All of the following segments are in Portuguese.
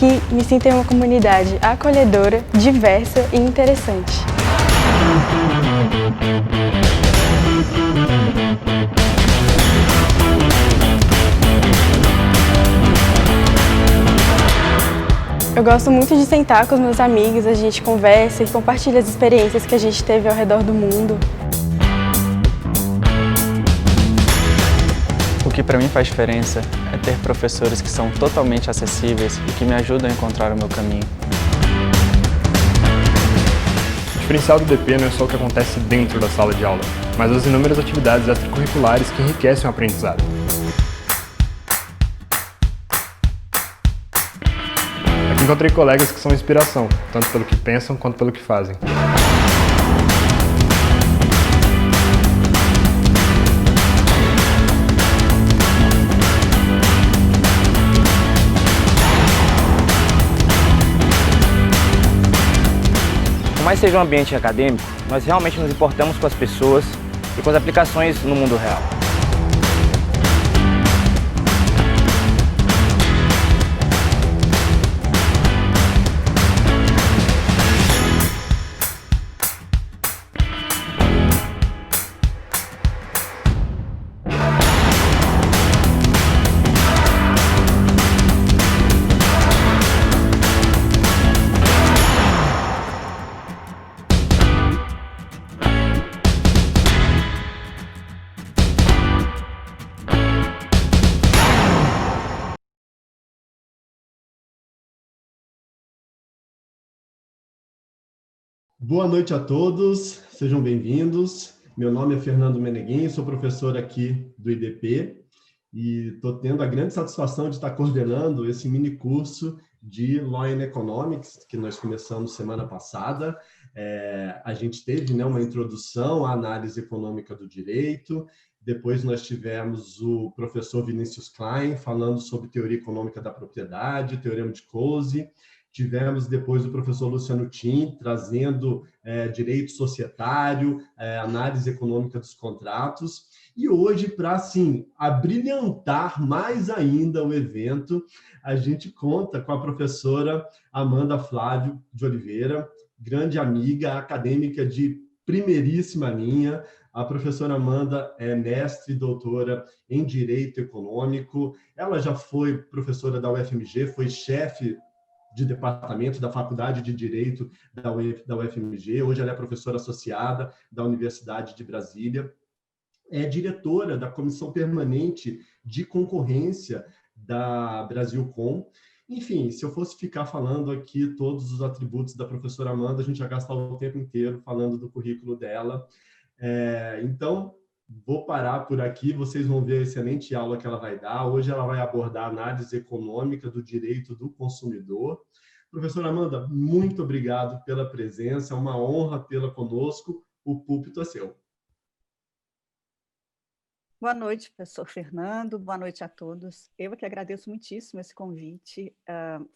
Aqui me sinto em uma comunidade acolhedora, diversa e interessante. Eu gosto muito de sentar com os meus amigos, a gente conversa e compartilha as experiências que a gente teve ao redor do mundo. O que para mim faz diferença é ter professores que são totalmente acessíveis e que me ajudam a encontrar o meu caminho. O diferencial do DP não é só o que acontece dentro da sala de aula, mas as inúmeras atividades extracurriculares que enriquecem o aprendizado. Aqui encontrei colegas que são inspiração, tanto pelo que pensam quanto pelo que fazem. Por mais seja um ambiente acadêmico, nós realmente nos importamos com as pessoas e com as aplicações no mundo real. Boa noite a todos, sejam bem-vindos. Meu nome é Fernando Meneguin, sou professor aqui do IDP e estou tendo a grande satisfação de estar coordenando esse mini curso de Law and Economics que nós começamos semana passada. A gente teve, né, uma introdução à análise econômica do direito, depois nós tivemos o professor Vinícius Klein falando sobre teoria econômica da propriedade, teorema de Coase. Tivemos depois o professor Luciano Tim trazendo direito societário, análise econômica dos contratos. E hoje, para assim, abrilhantar mais ainda o evento, a gente conta com a professora Amanda Flávio de Oliveira, grande amiga acadêmica de primeiríssima linha. A professora Amanda é mestre e doutora em Direito Econômico. Ela já foi professora da UFMG, foi chefe de departamento da Faculdade de Direito da UFMG. Hoje ela é professora associada da Universidade de Brasília. É diretora da Comissão Permanente de Concorrência da Brasilcom. Enfim, se eu fosse ficar falando aqui todos os atributos da professora Amanda, a gente ia gastar o tempo inteiro falando do currículo dela. Então, vou parar por aqui, vocês vão ver a excelente aula que ela vai dar. Hoje ela vai abordar a análise econômica do direito do consumidor. Professora Amanda, muito obrigado pela presença, é uma honra tê-la conosco. O púlpito é seu. Boa noite, professor Fernando, boa noite a todos. Eu que agradeço muitíssimo esse convite.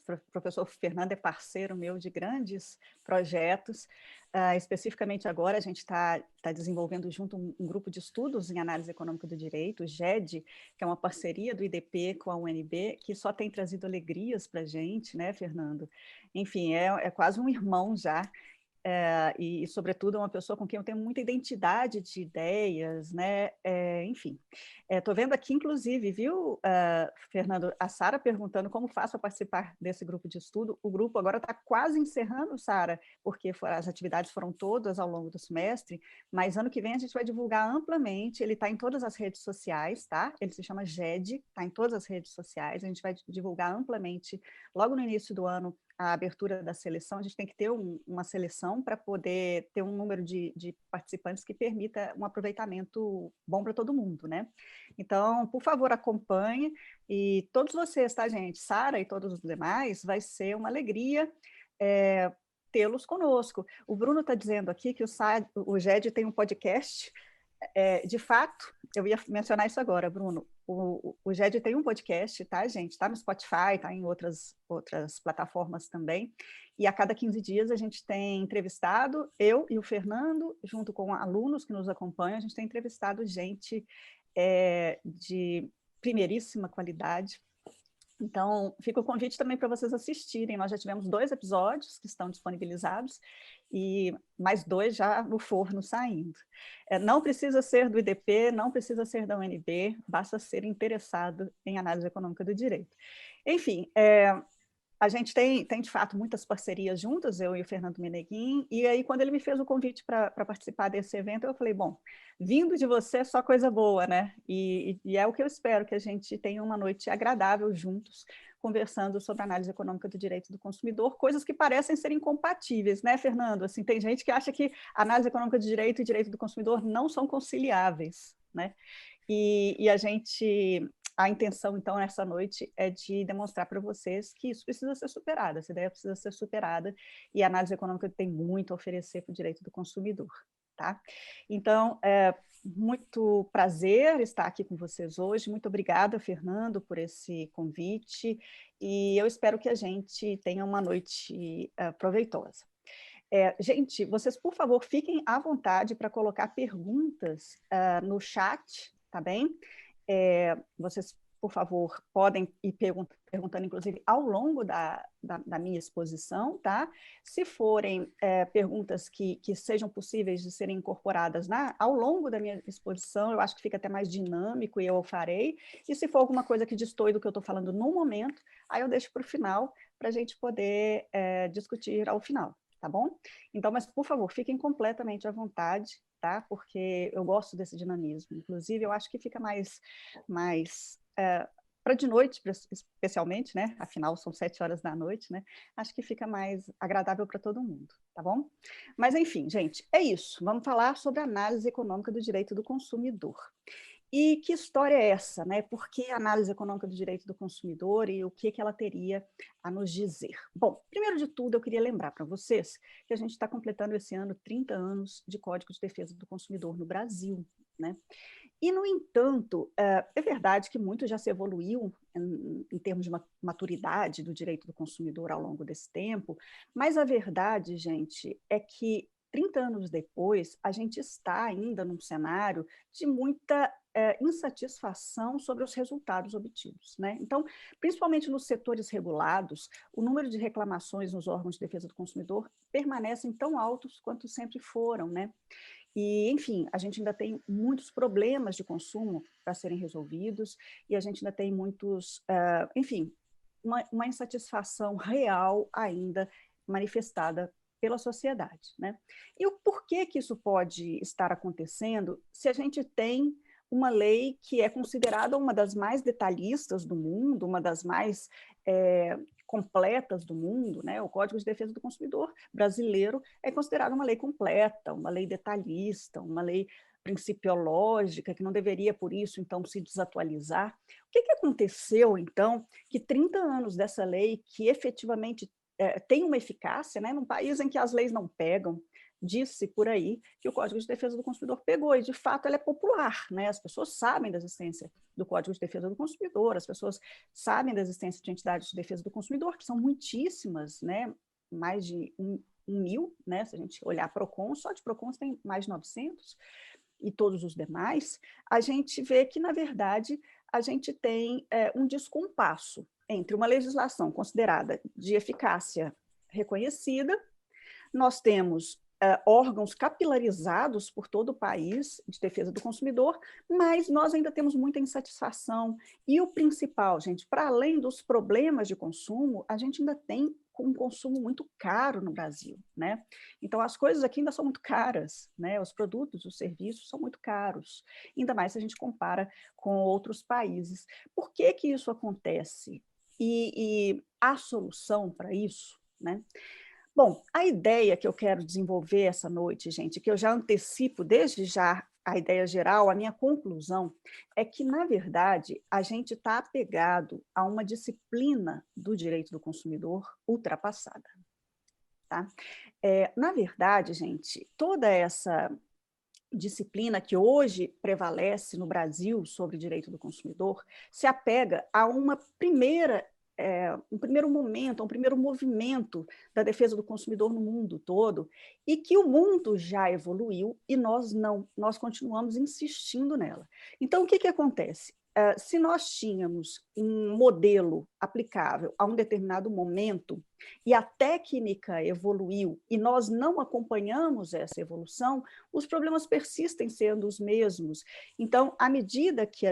O professor Fernando é parceiro meu de grandes projetos. Especificamente agora a gente está desenvolvendo junto um grupo de estudos em análise econômica do direito, o GED, que é uma parceria do IDP com a UNB, que só tem trazido alegrias para a gente, né, Fernando? Enfim, é quase um irmão já. E, sobretudo, é uma pessoa com quem eu tenho muita identidade de ideias, né? Enfim, estou vendo aqui, inclusive, viu, Fernando, a Sara perguntando como faço para participar desse grupo de estudo. O grupo agora está quase encerrando, Sara, porque as atividades foram todas ao longo do semestre, mas ano que vem a gente vai divulgar amplamente, ele está em todas as redes sociais, tá? Ele se chama GED, está em todas as redes sociais, a gente vai divulgar amplamente logo no início do ano a abertura da seleção. A gente tem que ter uma seleção para poder ter um número de participantes que permita um aproveitamento bom para todo mundo, né? Então, por favor, acompanhe, e todos vocês, tá, gente? Sara e todos os demais, vai ser uma alegria tê-los conosco. O Bruno está dizendo aqui que o GED tem um podcast. De fato, eu ia mencionar isso agora, Bruno. O GED tem um podcast, tá, gente? Está no Spotify, está em outras plataformas também. E a cada 15 dias a gente tem entrevistado, eu e o Fernando, junto com alunos que nos acompanham, a gente tem entrevistado gente de primeiríssima qualidade Então, fica o convite também para vocês assistirem. Nós já tivemos 2 episódios que estão disponibilizados e mais 2 já no forno saindo. Não precisa ser do IDP, não precisa ser da UNB, basta ser interessado em análise econômica do direito. Enfim, a gente tem, de fato, muitas parcerias juntas, eu e o Fernando Meneguin, e aí, quando ele me fez o convite para participar desse evento, eu falei, bom, vindo de você é só coisa boa, né? E é o que eu espero, que a gente tenha uma noite agradável juntos, conversando sobre análise econômica do direito do consumidor, coisas que parecem ser incompatíveis, né, Fernando? Assim, tem gente que acha que análise econômica do direito e direito do consumidor não são conciliáveis, né? E a intenção, então, nessa noite é de demonstrar para vocês que isso precisa ser superado, essa ideia precisa ser superada, e a análise econômica tem muito a oferecer para o direito do consumidor, tá? Então, muito prazer estar aqui com vocês hoje, muito obrigada, Fernando, por esse convite, e eu espero que a gente tenha uma noite proveitosa. Gente, vocês, por favor, fiquem à vontade para colocar perguntas no chat, tá bem? Vocês, por favor, podem ir perguntando, inclusive, ao longo da minha exposição, tá? Se forem perguntas que sejam possíveis de serem incorporadas ao longo da minha exposição, eu acho que fica até mais dinâmico e eu o farei. E se for alguma coisa que destoe do que eu estou falando no momento, aí eu deixo para o final, para a gente poder discutir ao final, tá bom? Então, mas, por favor, fiquem completamente à vontade, tá? Porque eu gosto desse dinamismo. Inclusive, eu acho que fica mais para de noite, especialmente, né? Afinal, são 7 horas da noite, né? Acho que fica mais agradável para todo mundo, tá bom? Mas, enfim, gente, é isso. Vamos falar sobre a análise econômica do direito do consumidor. E que história é essa, né? Por que a análise econômica do direito do consumidor e o que ela teria a nos dizer? Bom, primeiro de tudo, eu queria lembrar para vocês que a gente está completando esse ano 30 anos de Código de Defesa do Consumidor no Brasil, né? E, no entanto, é verdade que muito já se evoluiu em termos de maturidade do direito do consumidor ao longo desse tempo, mas a verdade, gente, é que 30 anos depois, a gente está ainda num cenário de muita insatisfação sobre os resultados obtidos, né? Então, principalmente nos setores regulados, o número de reclamações nos órgãos de defesa do consumidor permanecem tão altos quanto sempre foram, né? E, enfim, a gente ainda tem muitos problemas de consumo para serem resolvidos e a gente ainda tem muitos, enfim, uma insatisfação real ainda manifestada pela sociedade, né? E o porquê que isso pode estar acontecendo se a gente tem uma lei que é considerada uma das mais detalhistas do mundo, uma das mais completas do mundo, né? O Código de Defesa do Consumidor brasileiro é considerado uma lei completa, uma lei detalhista, uma lei principiológica, que não deveria, por isso, então, se desatualizar. O que aconteceu, então, que 30 anos dessa lei, que efetivamente tem uma eficácia, né, num país em que as leis não pegam, disse por aí que o Código de Defesa do Consumidor pegou, e de fato ela é popular, né? As pessoas sabem da existência do Código de Defesa do Consumidor, as pessoas sabem da existência de entidades de defesa do consumidor, que são muitíssimas, né? Mais de 1.000, né? Se a gente olhar Procon, só de Procon tem mais de 900, e todos os demais, a gente vê que, na verdade, a gente tem um descompasso entre uma legislação considerada de eficácia reconhecida, nós temos órgãos capilarizados por todo o país de defesa do consumidor, mas nós ainda temos muita insatisfação. E o principal, gente, para além dos problemas de consumo, a gente ainda tem um consumo muito caro no Brasil, né? Então, as coisas aqui ainda são muito caras, né? Os produtos, os serviços são muito caros, ainda mais se a gente compara com outros países. Por que que isso acontece? E há solução para isso, né? Bom, a ideia que eu quero desenvolver essa noite, gente, que eu já antecipo desde já a ideia geral, a minha conclusão, é que, na verdade, a gente está apegado a uma disciplina do direito do consumidor ultrapassada. Tá? Na verdade, gente, toda essa disciplina que hoje prevalece no Brasil sobre o direito do consumidor se apega a um primeiro momento, um primeiro movimento da defesa do consumidor no mundo todo, e que o mundo já evoluiu e nós não, nós continuamos insistindo nela. Então, o que acontece? se nós tínhamos um modelo aplicável a um determinado momento e a técnica evoluiu e nós não acompanhamos essa evolução, os problemas persistem sendo os mesmos. Então, à medida que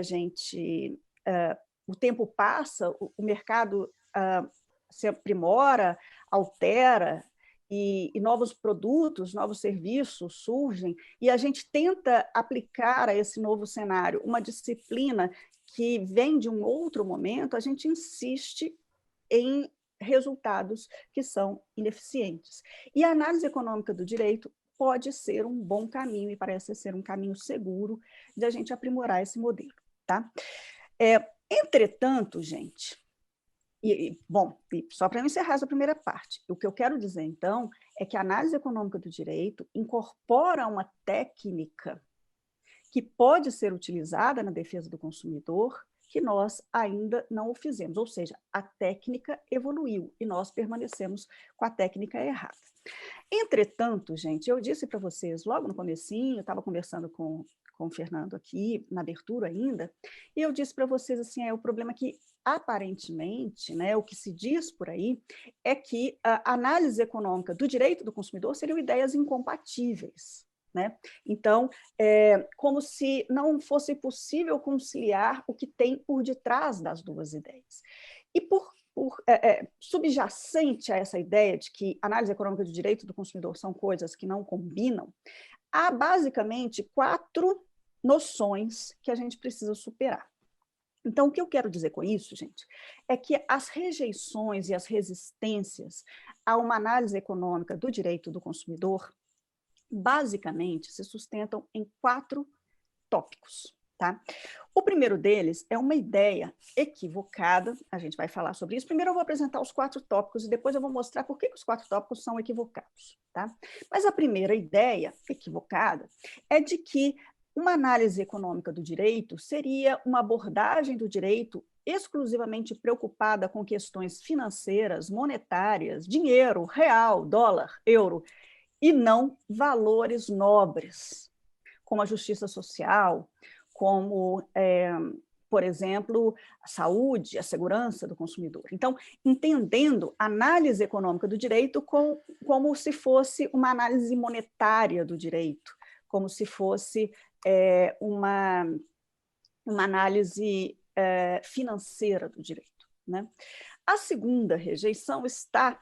o tempo passa, o mercado se aprimora, altera, e novos produtos, novos serviços surgem, e a gente tenta aplicar a esse novo cenário uma disciplina que vem de um outro momento, a gente insiste em resultados que são ineficientes. E a análise econômica do direito pode ser um bom caminho, e parece ser um caminho seguro de a gente aprimorar esse modelo. Tá? Entretanto, gente, bom, só para encerrar essa primeira parte, o que eu quero dizer, então, é que a análise econômica do direito incorpora uma técnica que pode ser utilizada na defesa do consumidor, que nós ainda não o fizemos, ou seja, a técnica evoluiu e nós permanecemos com a técnica errada. Entretanto, gente, eu disse para vocês logo no comecinho, eu estava conversando com o Fernando aqui, na abertura ainda, e eu disse para vocês assim, o problema é que, aparentemente, né, o que se diz por aí é que a análise econômica do direito do consumidor seriam ideias incompatíveis. Né? Então, como se não fosse possível conciliar o que tem por detrás das duas ideias. E subjacente a essa ideia de que análise econômica do direito do consumidor são coisas que não combinam, há basicamente 4 noções que a gente precisa superar. Então, o que eu quero dizer com isso, gente, é que as rejeições e as resistências a uma análise econômica do direito do consumidor, basicamente, se sustentam em 4 tópicos. Tá? O primeiro deles é uma ideia equivocada, a gente vai falar sobre isso. Primeiro eu vou apresentar os 4 tópicos e depois eu vou mostrar por que os 4 tópicos são equivocados. Tá? Mas a primeira ideia equivocada é de que uma análise econômica do direito seria uma abordagem do direito exclusivamente preocupada com questões financeiras, monetárias, dinheiro, real, dólar, euro, e não valores nobres, como a justiça social, como, por exemplo, a saúde, a segurança do consumidor. Então, entendendo a análise econômica do direito como se fosse uma análise monetária do direito, como se fosse uma análise financeira do direito. Né? A segunda rejeição está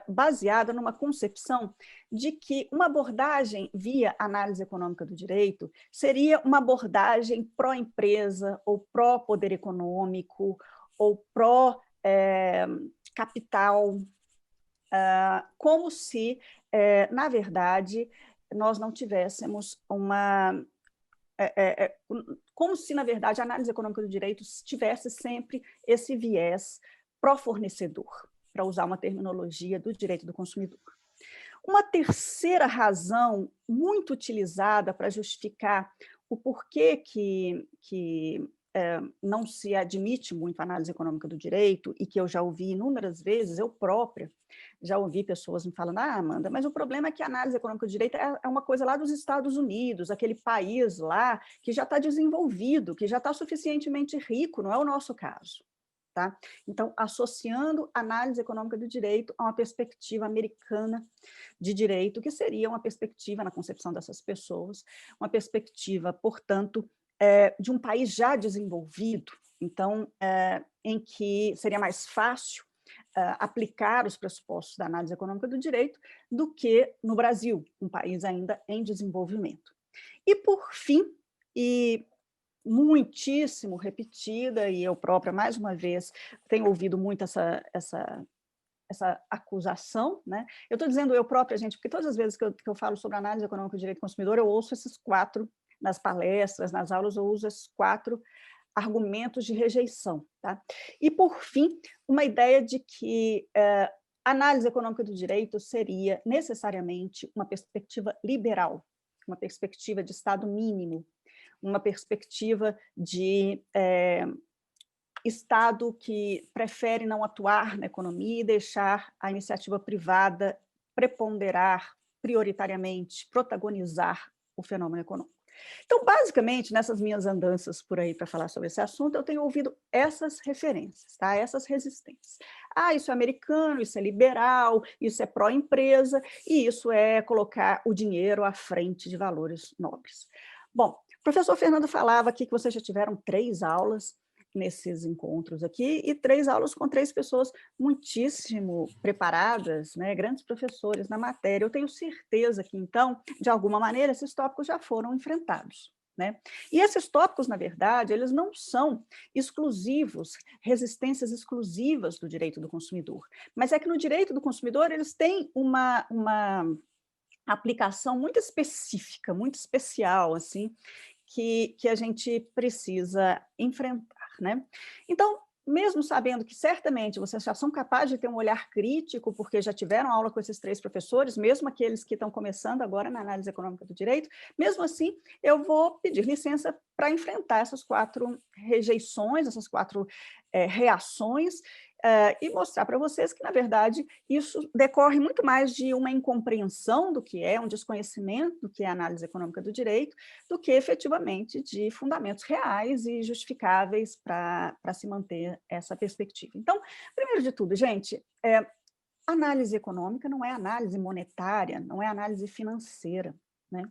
baseada numa concepção de que uma abordagem via análise econômica do direito seria uma abordagem pró-empresa, ou pró-poder econômico, ou pró-capital, como se, na verdade, nós não tivéssemos como se, na verdade, a análise econômica do direito tivesse sempre esse viés pró-fornecedor, para usar uma terminologia do direito do consumidor. Uma terceira razão muito utilizada para justificar o porquê que não se admite muito a análise econômica do direito, e que eu já ouvi inúmeras vezes, eu própria já ouvi pessoas me falando, Amanda, mas o problema é que a análise econômica do direito é uma coisa lá dos Estados Unidos, aquele país lá que já está desenvolvido, que já está suficientemente rico, não é o nosso caso. Tá? Então, associando a análise econômica do direito a uma perspectiva americana de direito, que seria uma perspectiva, na concepção dessas pessoas, uma perspectiva, portanto, de um país já desenvolvido, então, em que seria mais fácil aplicar os pressupostos da análise econômica do direito do que no Brasil, um país ainda em desenvolvimento. E, por fim, muitíssimo repetida, e eu própria, mais uma vez, tenho ouvido muito essa acusação, né? Eu estou dizendo eu própria, gente, porque todas as vezes que eu falo sobre análise econômica do direito do consumidor, eu ouço esses 4, nas palestras, nas aulas, eu uso esses 4 argumentos de rejeição. Tá? E, por fim, uma ideia de que análise econômica do direito seria necessariamente uma perspectiva liberal, uma perspectiva de Estado mínimo, uma perspectiva de Estado que prefere não atuar na economia e deixar a iniciativa privada preponderar prioritariamente, protagonizar o fenômeno econômico. Então, basicamente, nessas minhas andanças por aí para falar sobre esse assunto, eu tenho ouvido essas referências, tá? Essas resistências. Ah, isso é americano, isso é liberal, isso é pró-empresa, e isso é colocar o dinheiro à frente de valores nobres. Bom, o professor Fernando falava aqui que vocês já tiveram 3 aulas nesses encontros aqui, e 3 aulas com 3 pessoas muitíssimo preparadas, né, grandes professores na matéria. Eu tenho certeza que, então, de alguma maneira, esses tópicos já foram enfrentados, né? E esses tópicos, na verdade, eles não são exclusivos, resistências exclusivas do direito do consumidor, mas é que no direito do consumidor eles têm uma aplicação muito específica, muito especial, assim, que a gente precisa enfrentar, né? Então, mesmo sabendo que certamente vocês já são capazes de ter um olhar crítico, porque já tiveram aula com esses 3 professores, mesmo aqueles que estão começando agora na análise econômica do direito, mesmo assim, eu vou pedir licença para enfrentar essas 4 rejeições, essas 4 reações, e mostrar para vocês que, na verdade, isso decorre muito mais de uma incompreensão do que é, um desconhecimento do que é a análise econômica do direito, do que efetivamente de fundamentos reais e justificáveis para se manter essa perspectiva. Então, primeiro de tudo, gente, análise econômica não é análise monetária, não é análise financeira, né?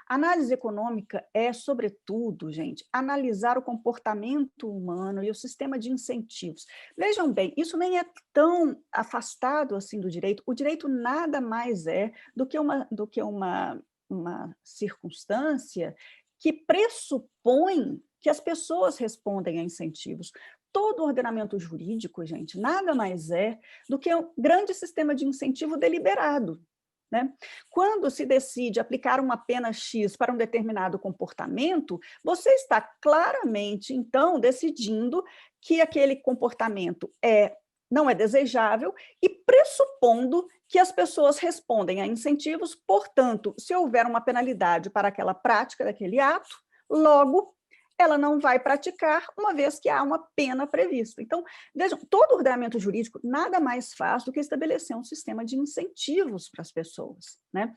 Análise econômica é, sobretudo, gente, analisar o comportamento humano e o sistema de incentivos. Vejam bem, isso nem é tão afastado assim do direito. O direito nada mais é do que uma circunstância que pressupõe que as pessoas respondem a incentivos. Todo ordenamento jurídico, gente, nada mais é do que um grande sistema de incentivo deliberado, né? Quando se decide aplicar uma pena X para um determinado comportamento, você está claramente, então, decidindo que aquele comportamento não é desejável e pressupondo que as pessoas respondem a incentivos, portanto, se houver uma penalidade para aquela prática daquele ato, logo ela não vai praticar, uma vez que há uma pena prevista. Então, vejam, todo ordenamento jurídico nada mais faz do que estabelecer um sistema de incentivos para as pessoas, né?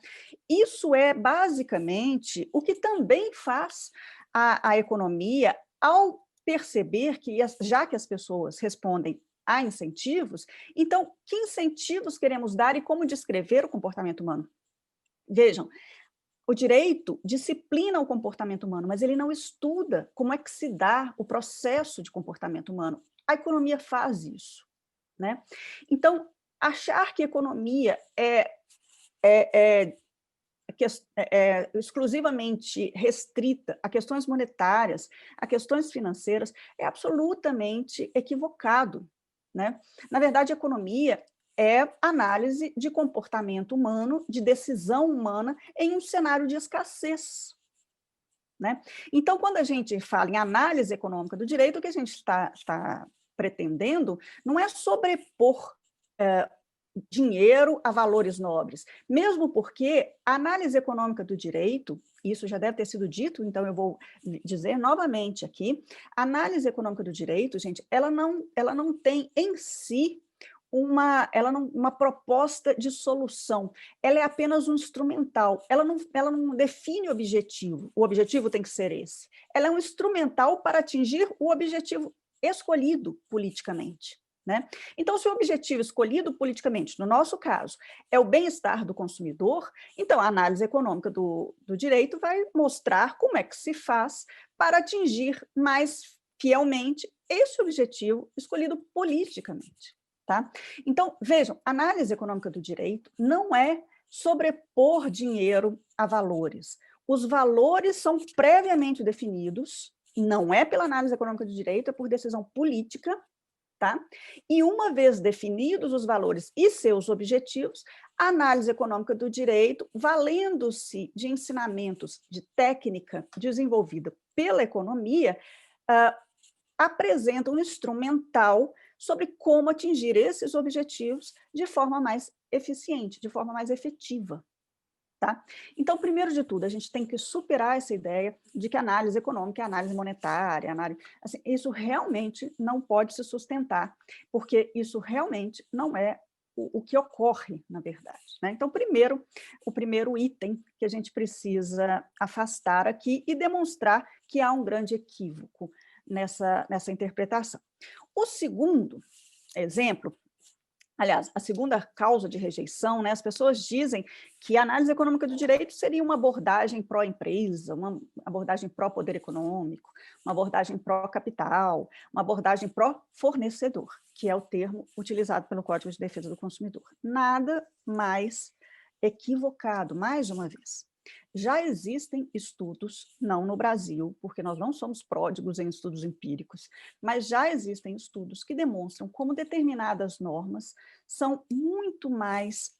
Isso é, basicamente, o que também faz a economia ao perceber que, já que as pessoas respondem a incentivos, então, que incentivos queremos dar e como descrever o comportamento humano? Vejam, o direito disciplina o comportamento humano, mas ele não estuda como é que se dá o processo de comportamento humano. A economia faz isso, né? Então, achar que economia é exclusivamente restrita a questões monetárias, a questões financeiras, é absolutamente equivocado, né? Na verdade, a economia é análise de comportamento humano, de decisão humana em um cenário de escassez, né? Então, quando a gente fala em análise econômica do direito, o que a gente está pretendendo não é sobrepor dinheiro a valores nobres, mesmo porque a análise econômica do direito, isso já deve ter sido dito, então eu vou dizer novamente aqui, a análise econômica do direito, gente, ela não tem em si uma proposta de solução, ela é apenas um instrumental, ela não define o objetivo tem que ser esse, ela é um instrumental para atingir o objetivo escolhido politicamente, né? Então, se o objetivo escolhido politicamente, no nosso caso, é o bem-estar do consumidor, então a análise econômica do direito vai mostrar como é que se faz para atingir mais fielmente esse objetivo escolhido politicamente. Tá? Então, vejam, análise econômica do direito não é sobrepor dinheiro a valores. Os valores são previamente definidos, não é pela análise econômica do direito, é por decisão política, tá? E uma vez definidos os valores e seus objetivos, a análise econômica do direito, valendo-se de ensinamentos de técnica desenvolvida pela economia, apresenta um instrumental sobre como atingir esses objetivos de forma mais eficiente, de forma mais efetiva. Tá? Então, primeiro de tudo, a gente tem que superar essa ideia de que análise econômica é análise monetária, assim, isso realmente não pode se sustentar, porque isso realmente não é o que ocorre, na verdade, né? Então, o primeiro item que a gente precisa afastar aqui e demonstrar que há um grande equívoco nessa interpretação. O segundo exemplo, aliás, a segunda causa de rejeição, né, as pessoas dizem que a análise econômica do direito seria uma abordagem pró-empresa, uma abordagem pró-poder econômico, uma abordagem pró-capital, uma abordagem pró-fornecedor, que é o termo utilizado pelo Código de Defesa do Consumidor. Nada mais equivocado, mais uma vez. Já existem estudos, não no Brasil, porque nós não somos pródigos em estudos empíricos, mas já existem estudos que demonstram como determinadas normas são muito mais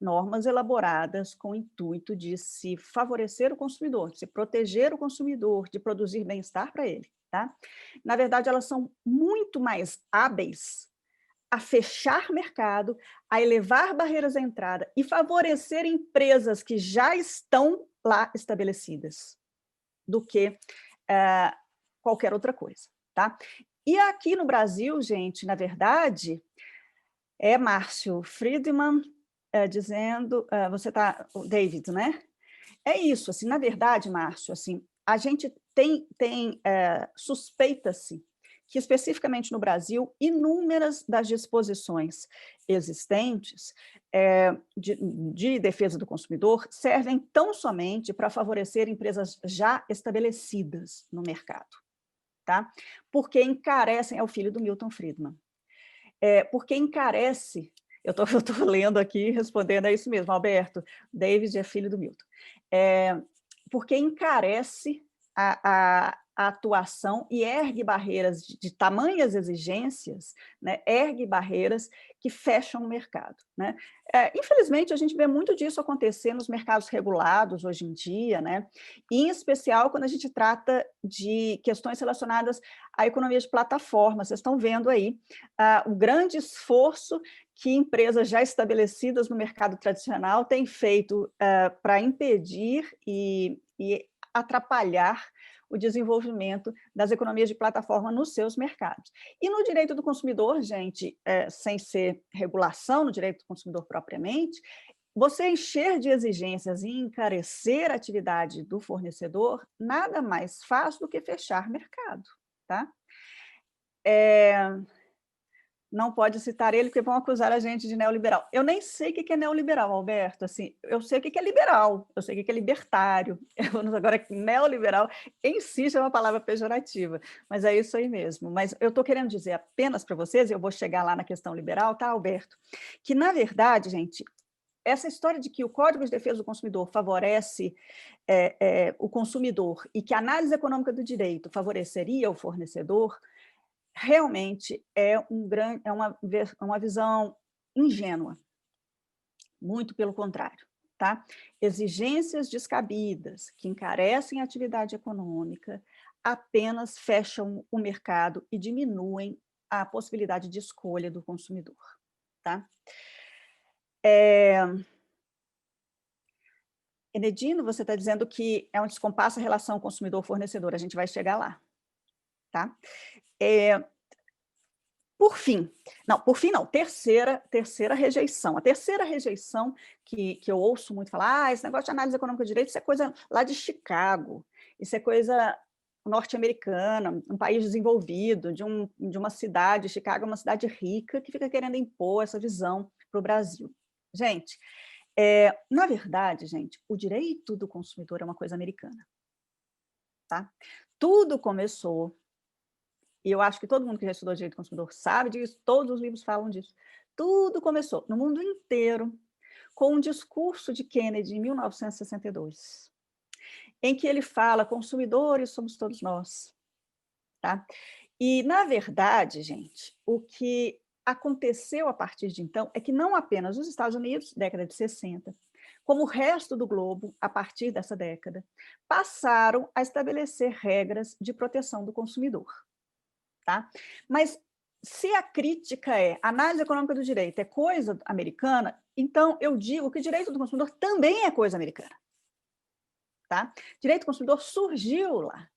normas elaboradas com o intuito de se favorecer o consumidor, de se proteger o consumidor, de produzir bem-estar para ele. Tá? Na verdade, elas são muito mais hábeis a fechar mercado, a elevar barreiras à entrada e favorecer empresas que já estão lá estabelecidas, do que qualquer outra coisa. Tá? E aqui no Brasil, gente, na verdade, é Márcio Friedman dizendo, você está, David, né? É isso, assim, na verdade, Márcio, assim, a gente suspeita-se que, especificamente no Brasil, inúmeras das disposições existentes de defesa do consumidor servem tão somente para favorecer empresas já estabelecidas no mercado, tá? Porque encarecem, é o filho do Milton Friedman, porque encarece, eu estou lendo aqui, respondendo a isso mesmo, Alberto, David é filho do Milton, porque encarece a atuação e ergue barreiras de tamanhas exigências, né, ergue barreiras que fecham o mercado. Né? Infelizmente, a gente vê muito disso acontecer nos mercados regulados hoje em dia, né? E, em especial, quando a gente trata de questões relacionadas à economia de plataforma. Vocês estão vendo aí o grande esforço que empresas já estabelecidas no mercado tradicional têm feito para impedir e atrapalhar o desenvolvimento das economias de plataforma nos seus mercados. E no direito do consumidor, gente, sem ser regulação no direito do consumidor propriamente, você encher de exigências e encarecer a atividade do fornecedor, nada mais faz do que fechar mercado. Tá? Não pode citar ele, porque vão acusar a gente de neoliberal. Eu nem sei o que é neoliberal, Alberto. Assim, eu sei o que é liberal, eu sei o que é libertário. Agora, neoliberal em si já é uma palavra pejorativa, mas é isso aí mesmo. Mas eu estou querendo dizer apenas para vocês, e eu vou chegar lá na questão liberal, tá, Alberto? Que, na verdade, gente, essa história de que o Código de Defesa do Consumidor favorece o consumidor e que a análise econômica do direito favoreceria o fornecedor, realmente é uma visão ingênua, muito pelo contrário. Tá? Exigências descabidas que encarecem a atividade econômica apenas fecham o mercado e diminuem a possibilidade de escolha do consumidor. Tá? Enedino, você está dizendo que é um descompasso a relação consumidor-fornecedor, a gente vai chegar lá. Tá? Por fim, terceira rejeição. A terceira rejeição que eu ouço muito falar, esse negócio de análise econômica de direito, isso é coisa lá de Chicago, isso é coisa norte-americana, um país desenvolvido, de uma cidade, Chicago é uma cidade rica, que fica querendo impor essa visão para o Brasil. Gente, na verdade, gente, o direito do consumidor é uma coisa americana. Tá? Tudo começou, e eu acho que todo mundo que já estudou direito do consumidor sabe disso, todos os livros falam disso, tudo começou no mundo inteiro com um discurso de Kennedy em 1962, em que ele fala, consumidores somos todos nós. Tá? E, na verdade, gente, o que aconteceu a partir de então é que não apenas os Estados Unidos, década de 60, como o resto do globo, a partir dessa década, passaram a estabelecer regras de proteção do consumidor. Tá? Mas se a crítica análise econômica do direito é coisa americana, então eu digo que o direito do consumidor também é coisa americana. Tá? Direito do consumidor surgiu lá.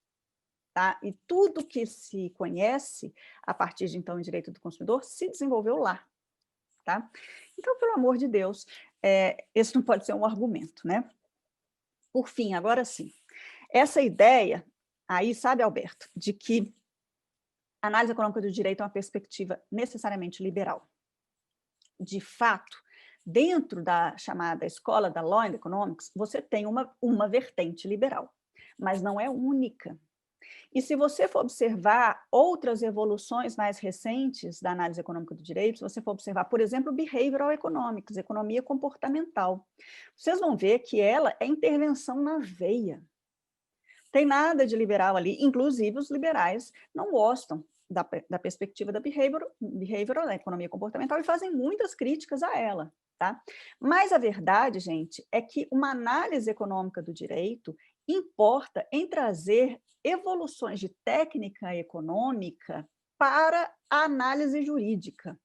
Tá? E tudo que se conhece a partir de então em direito do consumidor se desenvolveu lá. tá? Então, pelo amor de Deus, esse não pode ser um argumento, né? Por fim, agora sim, essa ideia aí, sabe, Alberto, de que a análise econômica do direito é uma perspectiva necessariamente liberal. De fato, dentro da chamada escola da Law and Economics, você tem uma vertente liberal, mas não é única. E se você for observar outras evoluções mais recentes da análise econômica do direito, se você for observar, por exemplo, Behavioral Economics, economia comportamental, vocês vão ver que ela é intervenção na veia. Tem nada de liberal ali, inclusive os liberais não gostam da perspectiva da behavioral, da economia comportamental, e fazem muitas críticas a ela. Tá? Mas a verdade, gente, é que uma análise econômica do direito importa em trazer evoluções de técnica econômica para a análise jurídica.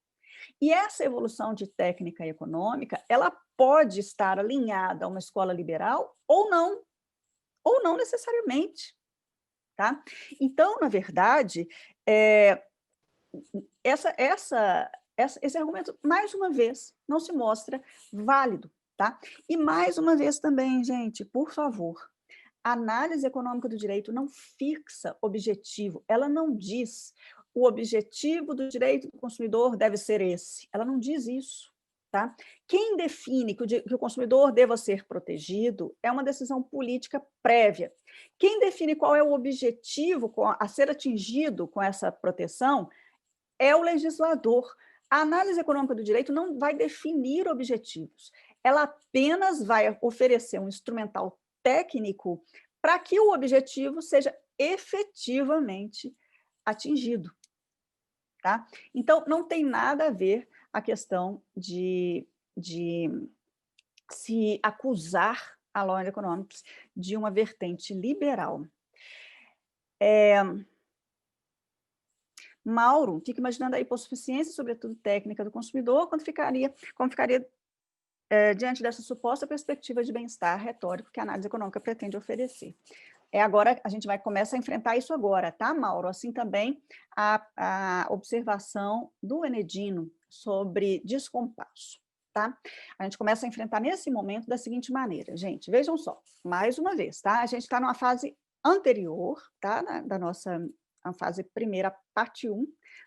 E essa evolução de técnica econômica, ela pode estar alinhada a uma escola liberal ou não necessariamente. Tá? Então, na verdade, esse argumento, mais uma vez, não se mostra válido. Tá? E mais uma vez também, gente, por favor, a análise econômica do direito não fixa objetivo, ela não diz o objetivo do direito do consumidor deve ser esse, ela não diz isso. Tá? Quem define que o consumidor deva ser protegido é uma decisão política prévia. Quem define qual é o objetivo a ser atingido com essa proteção é o legislador. A análise econômica do direito não vai definir objetivos, ela apenas vai oferecer um instrumental técnico para que o objetivo seja efetivamente atingido. Tá? Então, não tem nada a ver a questão de se acusar a Law and Economics de uma vertente liberal. Mauro, fica imaginando a hipossuficiência, sobretudo técnica do consumidor, como ficaria diante dessa suposta perspectiva de bem-estar retórico que a análise econômica pretende oferecer. Agora, a gente vai começar a enfrentar isso agora, tá, Mauro? Assim também a observação do Enedino sobre descompasso, tá? A gente começa a enfrentar nesse momento da seguinte maneira, gente, vejam só, mais uma vez, tá? A gente está numa fase anterior, tá? Da nossa a fase primeira, parte 1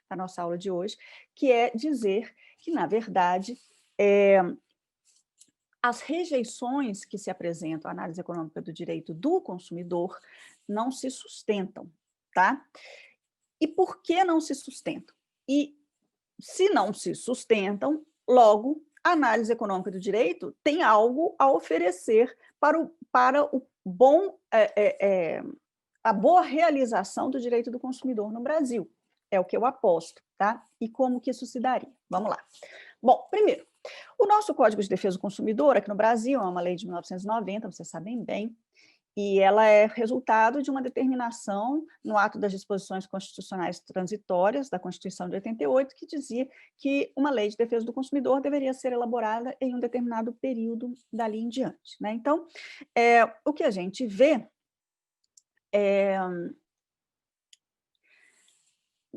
da nossa aula de hoje, que é dizer que, na verdade, as rejeições que se apresentam à análise econômica do direito do consumidor não se sustentam, tá? E por que não se sustentam? E se não se sustentam, logo, a análise econômica do direito tem algo a oferecer para o bom, a boa realização do direito do consumidor no Brasil. É o que eu aposto, tá? E como que isso se daria? Vamos lá. Bom, primeiro, o nosso Código de Defesa do Consumidor, aqui no Brasil, é uma lei de 1990, vocês sabem bem, e ela é resultado de uma determinação no ato das disposições constitucionais transitórias da Constituição de 88, que dizia que uma lei de defesa do consumidor deveria ser elaborada em um determinado período dali em diante. Né? Então, o que a gente vê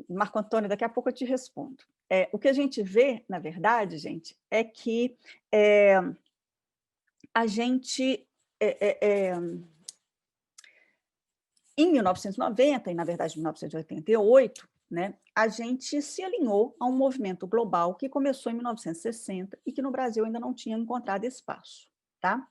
Marco Antônio, daqui a pouco eu te respondo. O que a gente vê, na verdade, gente, é que a gente, em 1990, e na verdade em 1988, né, a gente se alinhou a um movimento global que começou em 1960 e que no Brasil ainda não tinha encontrado espaço. Tá?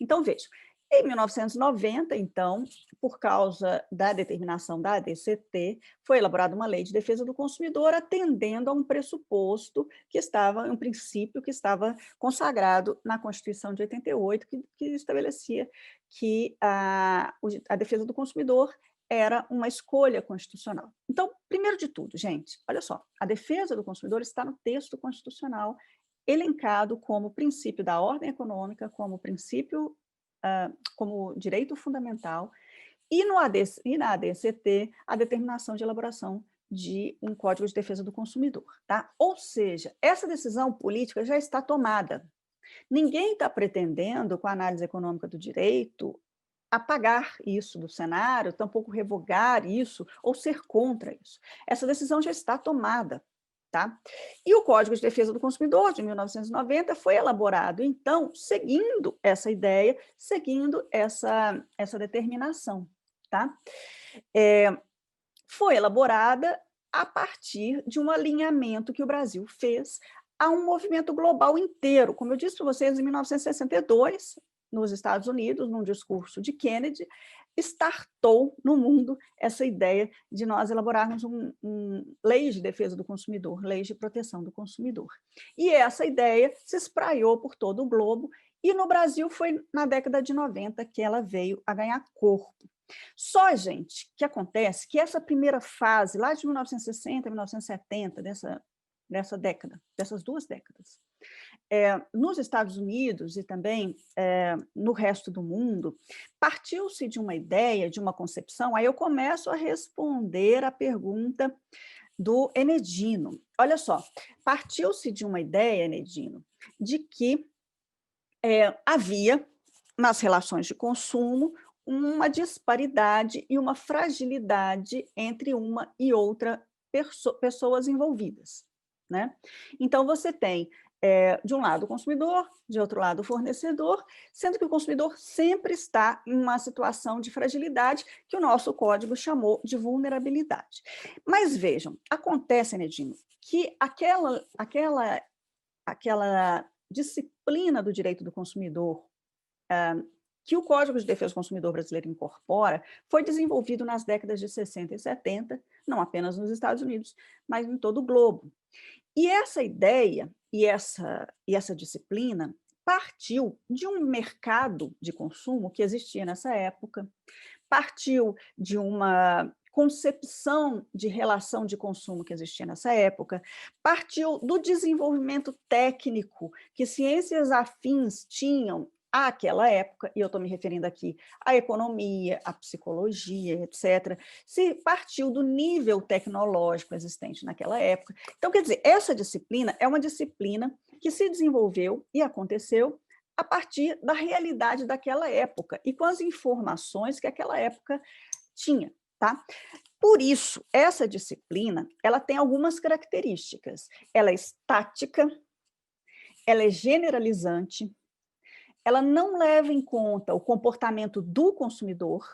Então, vejam, em 1990, então, por causa da determinação da ADCT, foi elaborada uma lei de defesa do consumidor atendendo a um pressuposto que estava, um princípio que estava consagrado na Constituição de 88, que estabelecia que a defesa do consumidor era uma escolha constitucional. Então, primeiro de tudo, gente, olha só, a defesa do consumidor está no texto constitucional elencado como princípio da ordem econômica, como princípio como direito fundamental, e na ADCT, a determinação de elaboração de um Código de Defesa do Consumidor. Tá? Ou seja, essa decisão política já está tomada. Ninguém está pretendendo, com a análise econômica do direito, apagar isso do cenário, tampouco revogar isso, ou ser contra isso. Essa decisão já está tomada. Tá? E o Código de Defesa do Consumidor, de 1990, foi elaborado, então, seguindo essa ideia, seguindo essa determinação. Tá? Foi elaborada a partir de um alinhamento que o Brasil fez a um movimento global inteiro. Como eu disse para vocês, em 1962, nos Estados Unidos, num discurso de Kennedy, startou no mundo essa ideia de nós elaborarmos leis de defesa do consumidor, leis de proteção do consumidor. E essa ideia se espraiou por todo o globo, e no Brasil foi na década de 90 que ela veio a ganhar corpo. Só, gente, que acontece que essa primeira fase, lá de 1960 a 1970, dessa década, dessas 2 décadas, nos Estados Unidos e também no resto do mundo, partiu-se de uma ideia, de uma concepção, aí eu começo a responder a pergunta do Enedino. Olha só, partiu-se de uma ideia, Enedino, de que havia, nas relações de consumo, uma disparidade e uma fragilidade entre uma e outra pessoas envolvidas. Né? Então, você tem, de um lado, o consumidor, de outro lado, o fornecedor, sendo que o consumidor sempre está em uma situação de fragilidade que o nosso código chamou de vulnerabilidade. Mas vejam, acontece, Enedino, que aquela disciplina do direito do consumidor que o Código de Defesa do Consumidor brasileiro incorpora foi desenvolvido nas décadas de 60 e 70, não apenas nos Estados Unidos, mas em todo o globo. E essa ideia e essa disciplina partiu de um mercado de consumo que existia nessa época, partiu de uma concepção de relação de consumo que existia nessa época, partiu do desenvolvimento técnico que ciências afins tinham àquela época, e eu estou me referindo aqui à economia, à psicologia, etc., se partiu do nível tecnológico existente naquela época. Então, quer dizer, essa disciplina é uma disciplina que se desenvolveu e aconteceu a partir da realidade daquela época e com as informações que aquela época tinha. Tá? Por isso, essa disciplina ela tem algumas características. Ela é estática, ela é generalizante, ela não leva em conta o comportamento do consumidor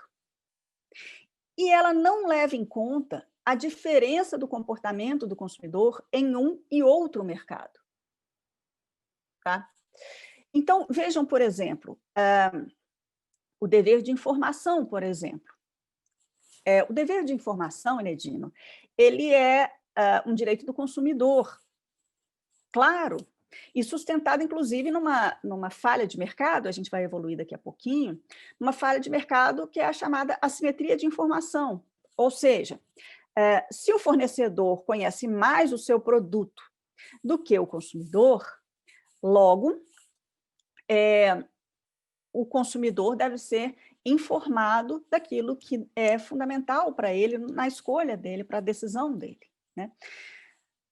e ela não leva em conta a diferença do comportamento do consumidor em um e outro mercado. Tá? Então, vejam, por exemplo, o dever de informação, por exemplo. O dever de informação, Enedino, ele é um direito do consumidor, claro, e sustentado, inclusive, numa falha de mercado, a gente vai evoluir daqui a pouquinho, uma falha de mercado que é a chamada assimetria de informação. Ou seja, se o fornecedor conhece mais o seu produto do que o consumidor, logo, o consumidor deve ser informado daquilo que é fundamental para ele, na escolha dele, para a decisão dele. Né?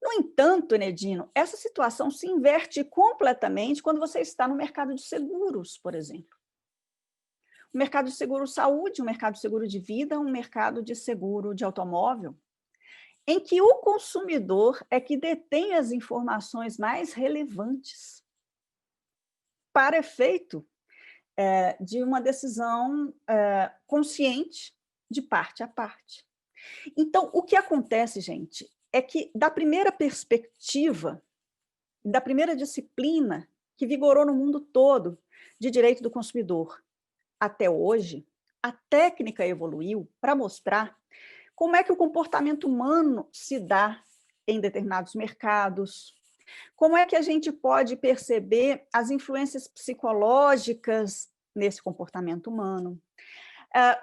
No entanto, Enedino, essa situação se inverte completamente quando você está no mercado de seguros, por exemplo. O mercado de seguro-saúde, um mercado de seguro de vida, um mercado de seguro de automóvel, em que o consumidor é que detém as informações mais relevantes para efeito de uma decisão consciente de parte a parte. Então, o que acontece, gente, é que da primeira perspectiva, da primeira disciplina que vigorou no mundo todo de direito do consumidor até hoje, a técnica evoluiu para mostrar como é que o comportamento humano se dá em determinados mercados, como é que a gente pode perceber as influências psicológicas nesse comportamento humano,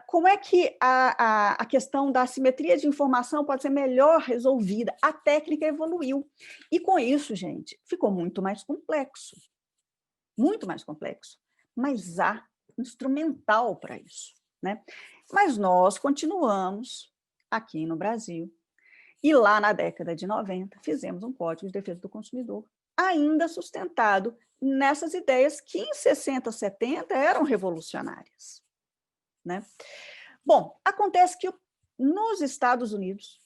como é que a questão da assimetria de informação pode ser melhor resolvida. A técnica evoluiu. E com isso, gente, ficou muito mais complexo. Muito mais complexo. Mas há instrumental para isso. Né? Mas nós continuamos aqui no Brasil e lá na década de 90 fizemos um Código de Defesa do Consumidor ainda sustentado nessas ideias que em 60, 70 eram revolucionárias. Né? Bom, acontece que nos Estados Unidos,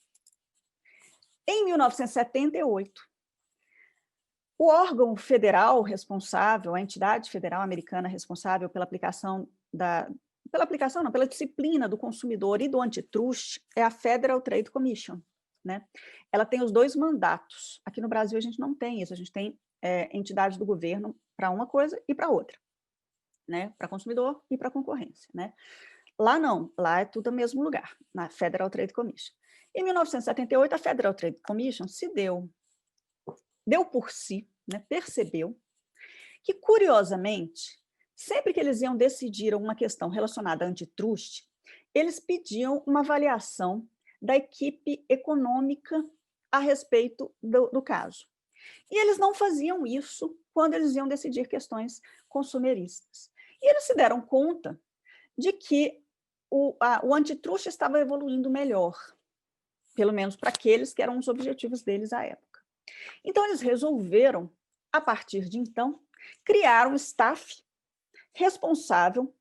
Em 1978, o órgão federal responsável, a entidade federal americana responsável pela pela disciplina do consumidor e do antitruste é a Federal Trade Commission, né? Ela tem os 2 mandatos. Aqui no Brasil a gente não tem isso, a gente tem entidades do governo para uma coisa e para outra, né? Para consumidor e para concorrência, né? Lá não, lá é tudo no mesmo lugar, na Federal Trade Commission. Em 1978, a Federal Trade Commission deu por si, né, percebeu que, curiosamente, sempre que eles iam decidir uma questão relacionada a antitruste, eles pediam uma avaliação da equipe econômica a respeito do caso. E eles não faziam isso quando eles iam decidir questões consumeristas. E eles se deram conta de que o antitruste estava evoluindo melhor, pelo menos para aqueles que eram os objetivos deles à época. Então, eles resolveram, a partir de então, criar um staff responsável,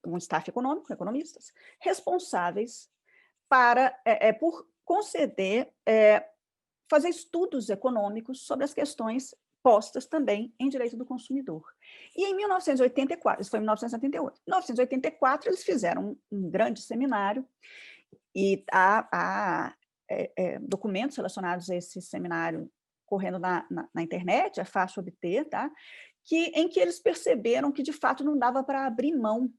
um staff econômico, economistas, responsáveis por conceder, fazer estudos econômicos sobre as questões postas também em direito do consumidor. E em 1984, isso foi em 1978, em 1984 eles fizeram um grande seminário, e há documentos relacionados a esse seminário correndo na internet, é fácil obter, tá? Em que eles perceberam que, de fato, não dava para abrir mão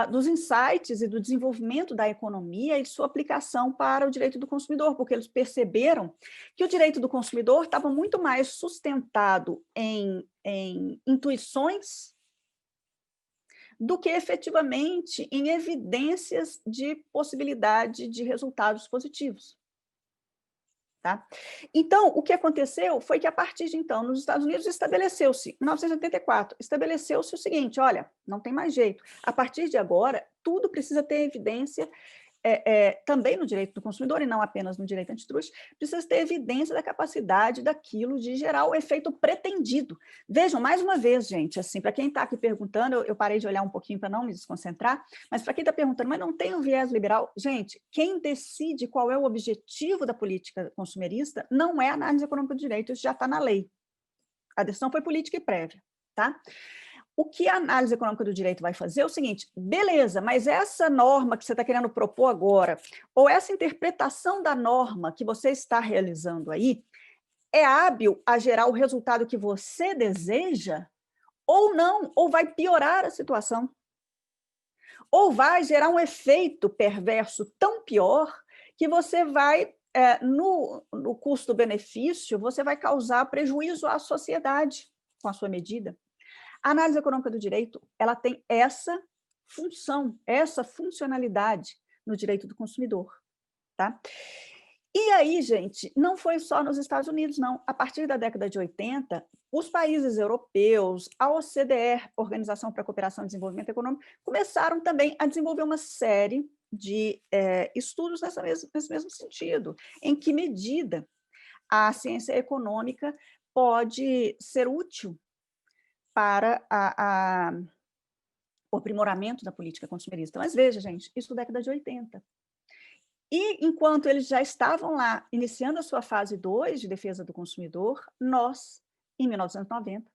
dos insights e do desenvolvimento da economia e de sua aplicação para o direito do consumidor, porque eles perceberam que o direito do consumidor estava muito mais sustentado em intuições do que efetivamente em evidências de possibilidade de resultados positivos. Tá? Então, o que aconteceu foi que, a partir de então, nos Estados Unidos estabeleceu-se, em 1984, estabeleceu-se o seguinte: olha, não tem mais jeito, a partir de agora, tudo precisa ter evidência, também no direito do consumidor, e não apenas no direito antitruste, precisa ter evidência da capacidade daquilo de gerar o efeito pretendido. Vejam, mais uma vez, gente, assim, para quem está aqui perguntando, eu parei de olhar um pouquinho para não me desconcentrar, mas para quem está perguntando, mas não tem um viés liberal? Gente, quem decide qual é o objetivo da política consumerista não é a análise econômica do direito, isso já está na lei. A decisão foi política e prévia, tá? O que a análise econômica do direito vai fazer é o seguinte: beleza, mas essa norma que você está querendo propor agora, ou essa interpretação da norma que você está realizando aí, é hábil a gerar o resultado que você deseja, ou não, ou vai piorar a situação, ou vai gerar um efeito perverso tão pior que você vai, no custo-benefício, você vai causar prejuízo à sociedade com a sua medida. A análise econômica do direito, ela tem essa função, essa funcionalidade no direito do consumidor, tá? E aí, gente, não foi só nos Estados Unidos, não. A partir da década de 80, os países europeus, a OCDE, Organização para a Cooperação e Desenvolvimento Econômico, começaram também a desenvolver uma série de estudos nesse mesmo sentido. Em que medida a ciência econômica pode ser útil para o aprimoramento da política consumerista. Mas veja, gente, isso na década de 80. E enquanto eles já estavam lá, iniciando a sua fase 2 de defesa do consumidor, nós, em 1990,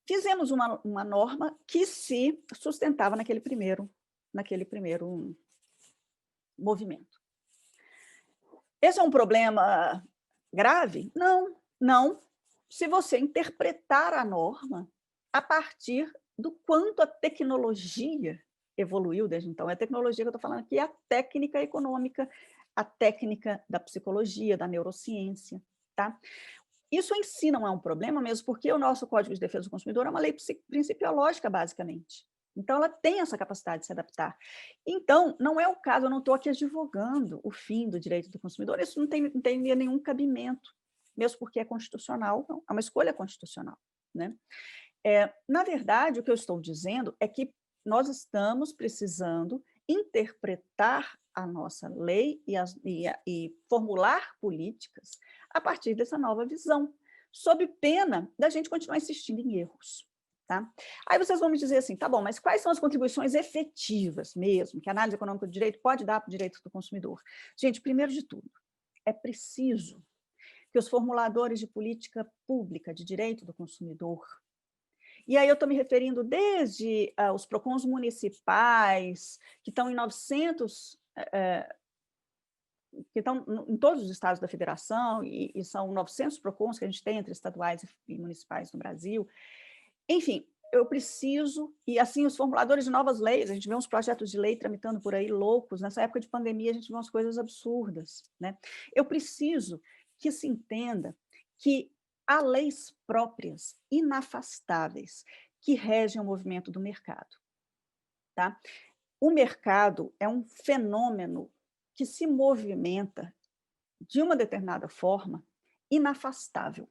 fizemos uma norma que se sustentava naquele primeiro movimento. Esse é um problema grave? Não, não. Se você interpretar a norma a partir do quanto a tecnologia evoluiu desde então. É a tecnologia que eu estou falando aqui, é a técnica econômica, a técnica da psicologia, da neurociência, tá? Isso em si não é um problema mesmo, porque o nosso Código de Defesa do Consumidor é uma lei principiológica, basicamente. Então, ela tem essa capacidade de se adaptar. Então, não é o caso, eu não estou aqui advogando o fim do direito do consumidor, isso não tem nenhum cabimento, mesmo porque é constitucional, não, é uma escolha constitucional, né? Na verdade, o que eu estou dizendo é que nós estamos precisando interpretar a nossa lei e formular políticas a partir dessa nova visão, sob pena da gente continuar insistindo em erros. Tá? Aí vocês vão me dizer assim, tá bom, mas quais são as contribuições efetivas mesmo que a análise econômica do direito pode dar para o direito do consumidor? Gente, primeiro de tudo, é preciso que os formuladores de política pública de direito do consumidor, e aí eu estou me referindo desde os PROCONs municipais, que estão em 900, que estão em todos os estados da federação, e são 900 PROCONs que a gente tem entre estaduais e municipais no Brasil. Enfim, eu preciso, e assim os formuladores de novas leis, a gente vê uns projetos de lei tramitando por aí loucos, nessa época de pandemia a gente vê umas coisas absurdas, né? Eu preciso que se entenda que há leis próprias, inafastáveis, que regem o movimento do mercado, tá? O mercado é um fenômeno que se movimenta de uma determinada forma inafastável.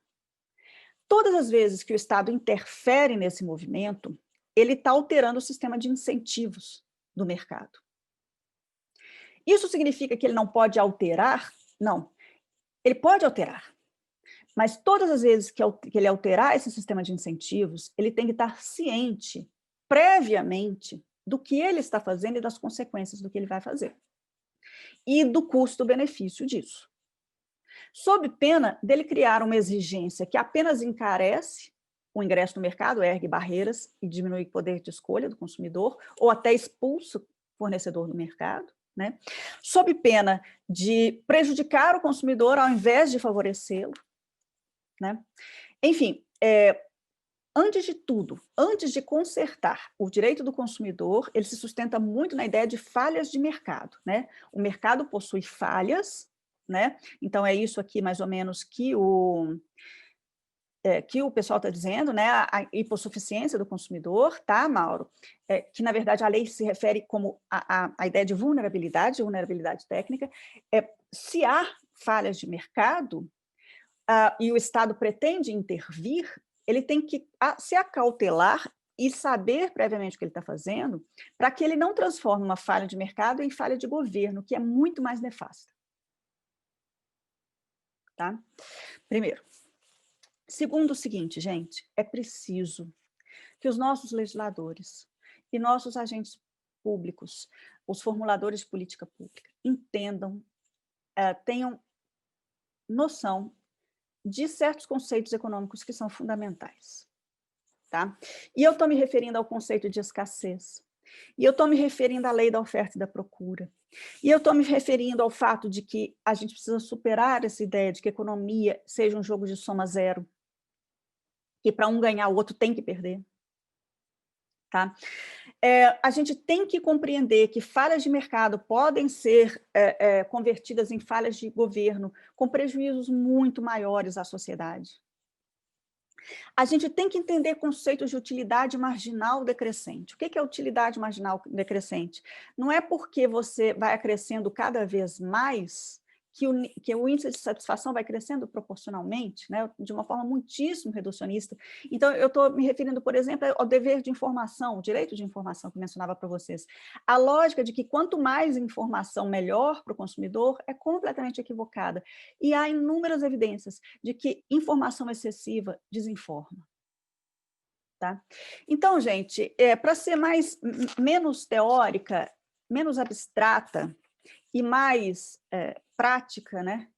Todas as vezes que o Estado interfere nesse movimento, ele está alterando o sistema de incentivos do mercado. Isso significa que ele não pode alterar? Não. Ele pode alterar, mas todas as vezes que ele alterar esse sistema de incentivos, ele tem que estar ciente, previamente, do que ele está fazendo e das consequências do que ele vai fazer. E do custo-benefício disso. Sob pena dele criar uma exigência que apenas encarece o ingresso no mercado, ergue barreiras e diminui o poder de escolha do consumidor, ou até expulsa o fornecedor do mercado, né? Sob pena de prejudicar o consumidor ao invés de favorecê-lo, né? Enfim, antes de tudo, antes de consertar o direito do consumidor, ele se sustenta muito na ideia de falhas de mercado, né? O mercado possui falhas, né? Então, é isso aqui, mais ou menos, que o pessoal está dizendo, né? A hipossuficiência do consumidor, tá, Mauro? Que, na verdade, a lei se refere como a ideia de vulnerabilidade técnica. Se há falhas de mercado e o Estado pretende intervir, ele tem que se acautelar e saber previamente o que ele está fazendo, para que ele não transforme uma falha de mercado em falha de governo, que é muito mais nefasta. Tá? Primeiro. Segundo, o seguinte, gente, é preciso que os nossos legisladores e nossos agentes públicos, os formuladores de política pública, entendam, tenham noção de certos conceitos econômicos que são fundamentais. Tá? E eu estou me referindo ao conceito de escassez, e eu estou me referindo à lei da oferta e da procura, e eu estou me referindo ao fato de que a gente precisa superar essa ideia de que a economia seja um jogo de soma zero, que para um ganhar o outro tem que perder. Tá? A gente tem que compreender que falhas de mercado podem ser convertidas em falhas de governo, com prejuízos muito maiores à sociedade. A gente tem que entender conceitos de utilidade marginal decrescente. O que é utilidade marginal decrescente? Não é porque você vai acrescendo cada vez mais que o índice de satisfação vai crescendo proporcionalmente, né, de uma forma muitíssimo reducionista. Então, eu estou me referindo, por exemplo, ao dever de informação, o direito de informação que eu mencionava para vocês. A lógica de que quanto mais informação, melhor para o consumidor, é completamente equivocada. E há inúmeras evidências de que informação excessiva desinforma. Tá? Então, gente, para ser menos teórica, menos abstrata e mais prática, né?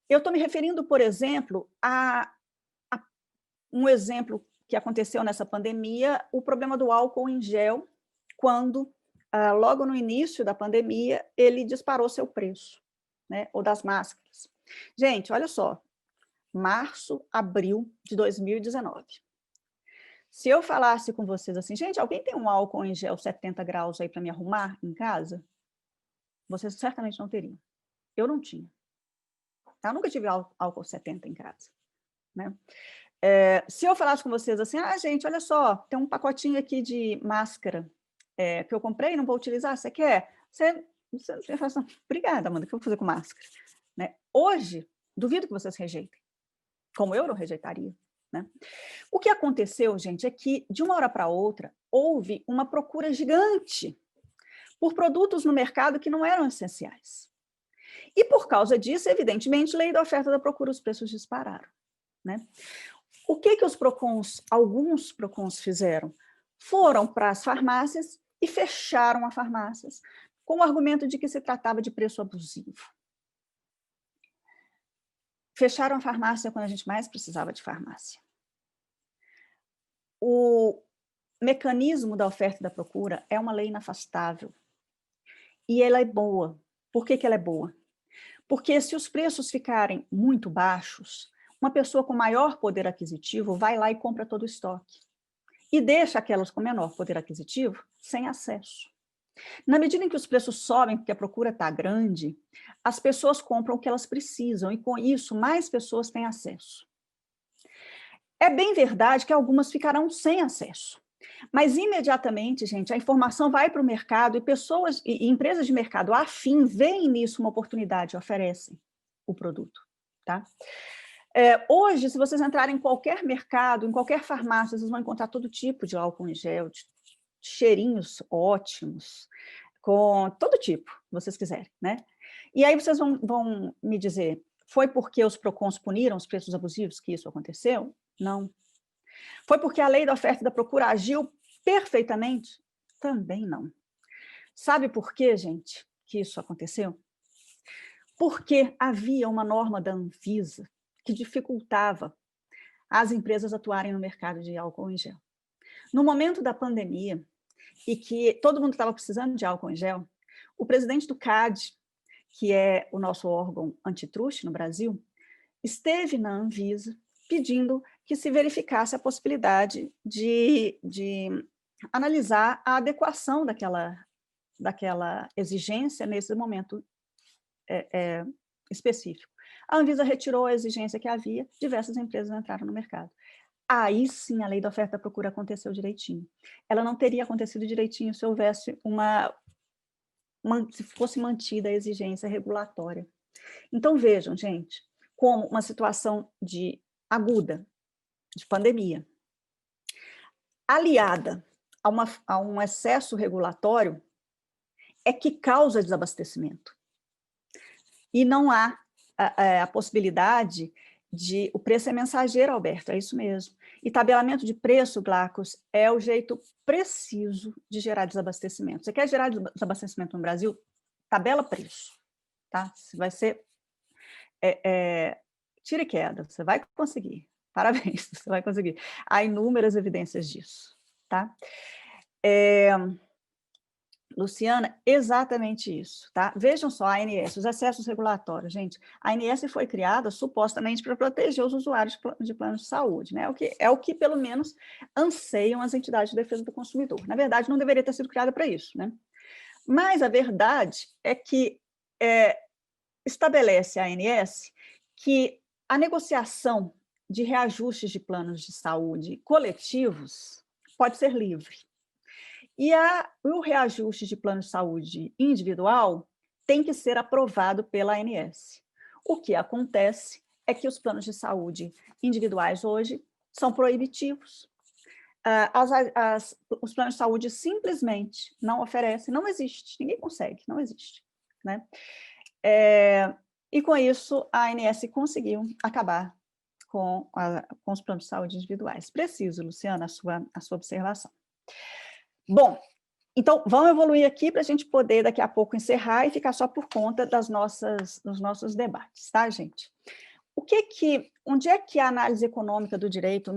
Eu estou me referindo, por exemplo, a um exemplo que aconteceu nessa pandemia, o problema do álcool em gel, quando, logo no início da pandemia, ele disparou seu preço, né? Ou das máscaras. Gente, olha só, março, abril de 2019. Se eu falasse com vocês assim, gente, alguém tem um álcool em gel 70 graus aí para me arrumar em casa? Vocês certamente não teriam. Eu não tinha. Eu nunca tive álcool 70 em casa. Né? Se eu falasse com vocês assim, gente, olha só, tem um pacotinho aqui de máscara que eu comprei e não vou utilizar, você quer? Você fala assim, obrigada, Amanda, o que eu vou fazer com máscara? Né? Hoje, duvido que vocês rejeitem, como eu não rejeitaria. Né? O que aconteceu, gente, é que, de uma hora para outra, houve uma procura gigante por produtos no mercado que não eram essenciais. E, por causa disso, evidentemente, lei da oferta e da procura, os preços dispararam. Né? O que os PROCONs, alguns PROCONs fizeram? Foram para as farmácias e fecharam as farmácias, com o argumento de que se tratava de preço abusivo. fecharam a farmácia quando a gente mais precisava de farmácia. O mecanismo da oferta e da procura é uma lei inafastável. E ela é boa. Por que ela é boa? Porque se os preços ficarem muito baixos, uma pessoa com maior poder aquisitivo vai lá e compra todo o estoque. E deixa aquelas com menor poder aquisitivo sem acesso. Na medida em que os preços sobem, porque a procura está grande, as pessoas compram o que elas precisam, e com isso mais pessoas têm acesso. É bem verdade que algumas ficarão sem acesso, mas imediatamente, gente, a informação vai para o mercado e pessoas e empresas de mercado afim veem nisso uma oportunidade e oferecem o produto, tá? Hoje, se vocês entrarem em qualquer mercado, em qualquer farmácia, vocês vão encontrar todo tipo de álcool em gel, de cheirinhos ótimos, com todo tipo, que vocês quiserem, né? E aí vocês vão me dizer, foi porque os PROCONs puniram os preços abusivos que isso aconteceu? Não. Foi porque a lei da oferta e da procura agiu perfeitamente? Também não. Sabe por quê, gente, que isso aconteceu? Porque havia uma norma da Anvisa que dificultava as empresas atuarem no mercado de álcool em gel. No momento da pandemia, e que todo mundo estava precisando de álcool em gel, o presidente do CAD, que é o nosso órgão antitruste no Brasil, esteve na Anvisa pedindo que se verificasse a possibilidade de analisar a adequação daquela exigência nesse momento específico. A Anvisa retirou a exigência que havia, diversas empresas entraram no mercado. Aí sim a lei da oferta e procura aconteceu direitinho. Ela não teria acontecido direitinho se houvesse se fosse mantida a exigência regulatória. Então vejam, gente, como uma situação aguda, de pandemia, aliada a um excesso regulatório, é que causa desabastecimento. E não há a possibilidade o preço é mensageiro, Alberto, é isso mesmo. E tabelamento de preço, Glacos, é o jeito preciso de gerar desabastecimento. Você quer gerar desabastecimento no Brasil? Tabela preço, tá? Vai ser tira e queda, você vai conseguir. Parabéns, você vai conseguir. Há inúmeras evidências disso, tá? Luciana, exatamente isso, tá? Vejam só a ANS, os excessos regulatórios, gente. A ANS foi criada supostamente para proteger os usuários de planos de saúde, né? O que pelo menos anseiam as entidades de defesa do consumidor. Na verdade, não deveria ter sido criada para isso, né? Mas a verdade é que estabelece a ANS que a negociação de reajustes de planos de saúde coletivos pode ser livre. E o reajuste de plano de saúde individual tem que ser aprovado pela ANS. O que acontece é que os planos de saúde individuais hoje são proibitivos. Os planos de saúde simplesmente não oferecem, não existe, ninguém consegue, não existe, né? E com isso a ANS conseguiu acabar com os planos de saúde individuais. Preciso, Luciana, a sua observação. Bom, então vamos evoluir aqui para a gente poder daqui a pouco encerrar e ficar só por conta dos nossos debates, tá, gente? Onde é que a análise econômica do direito,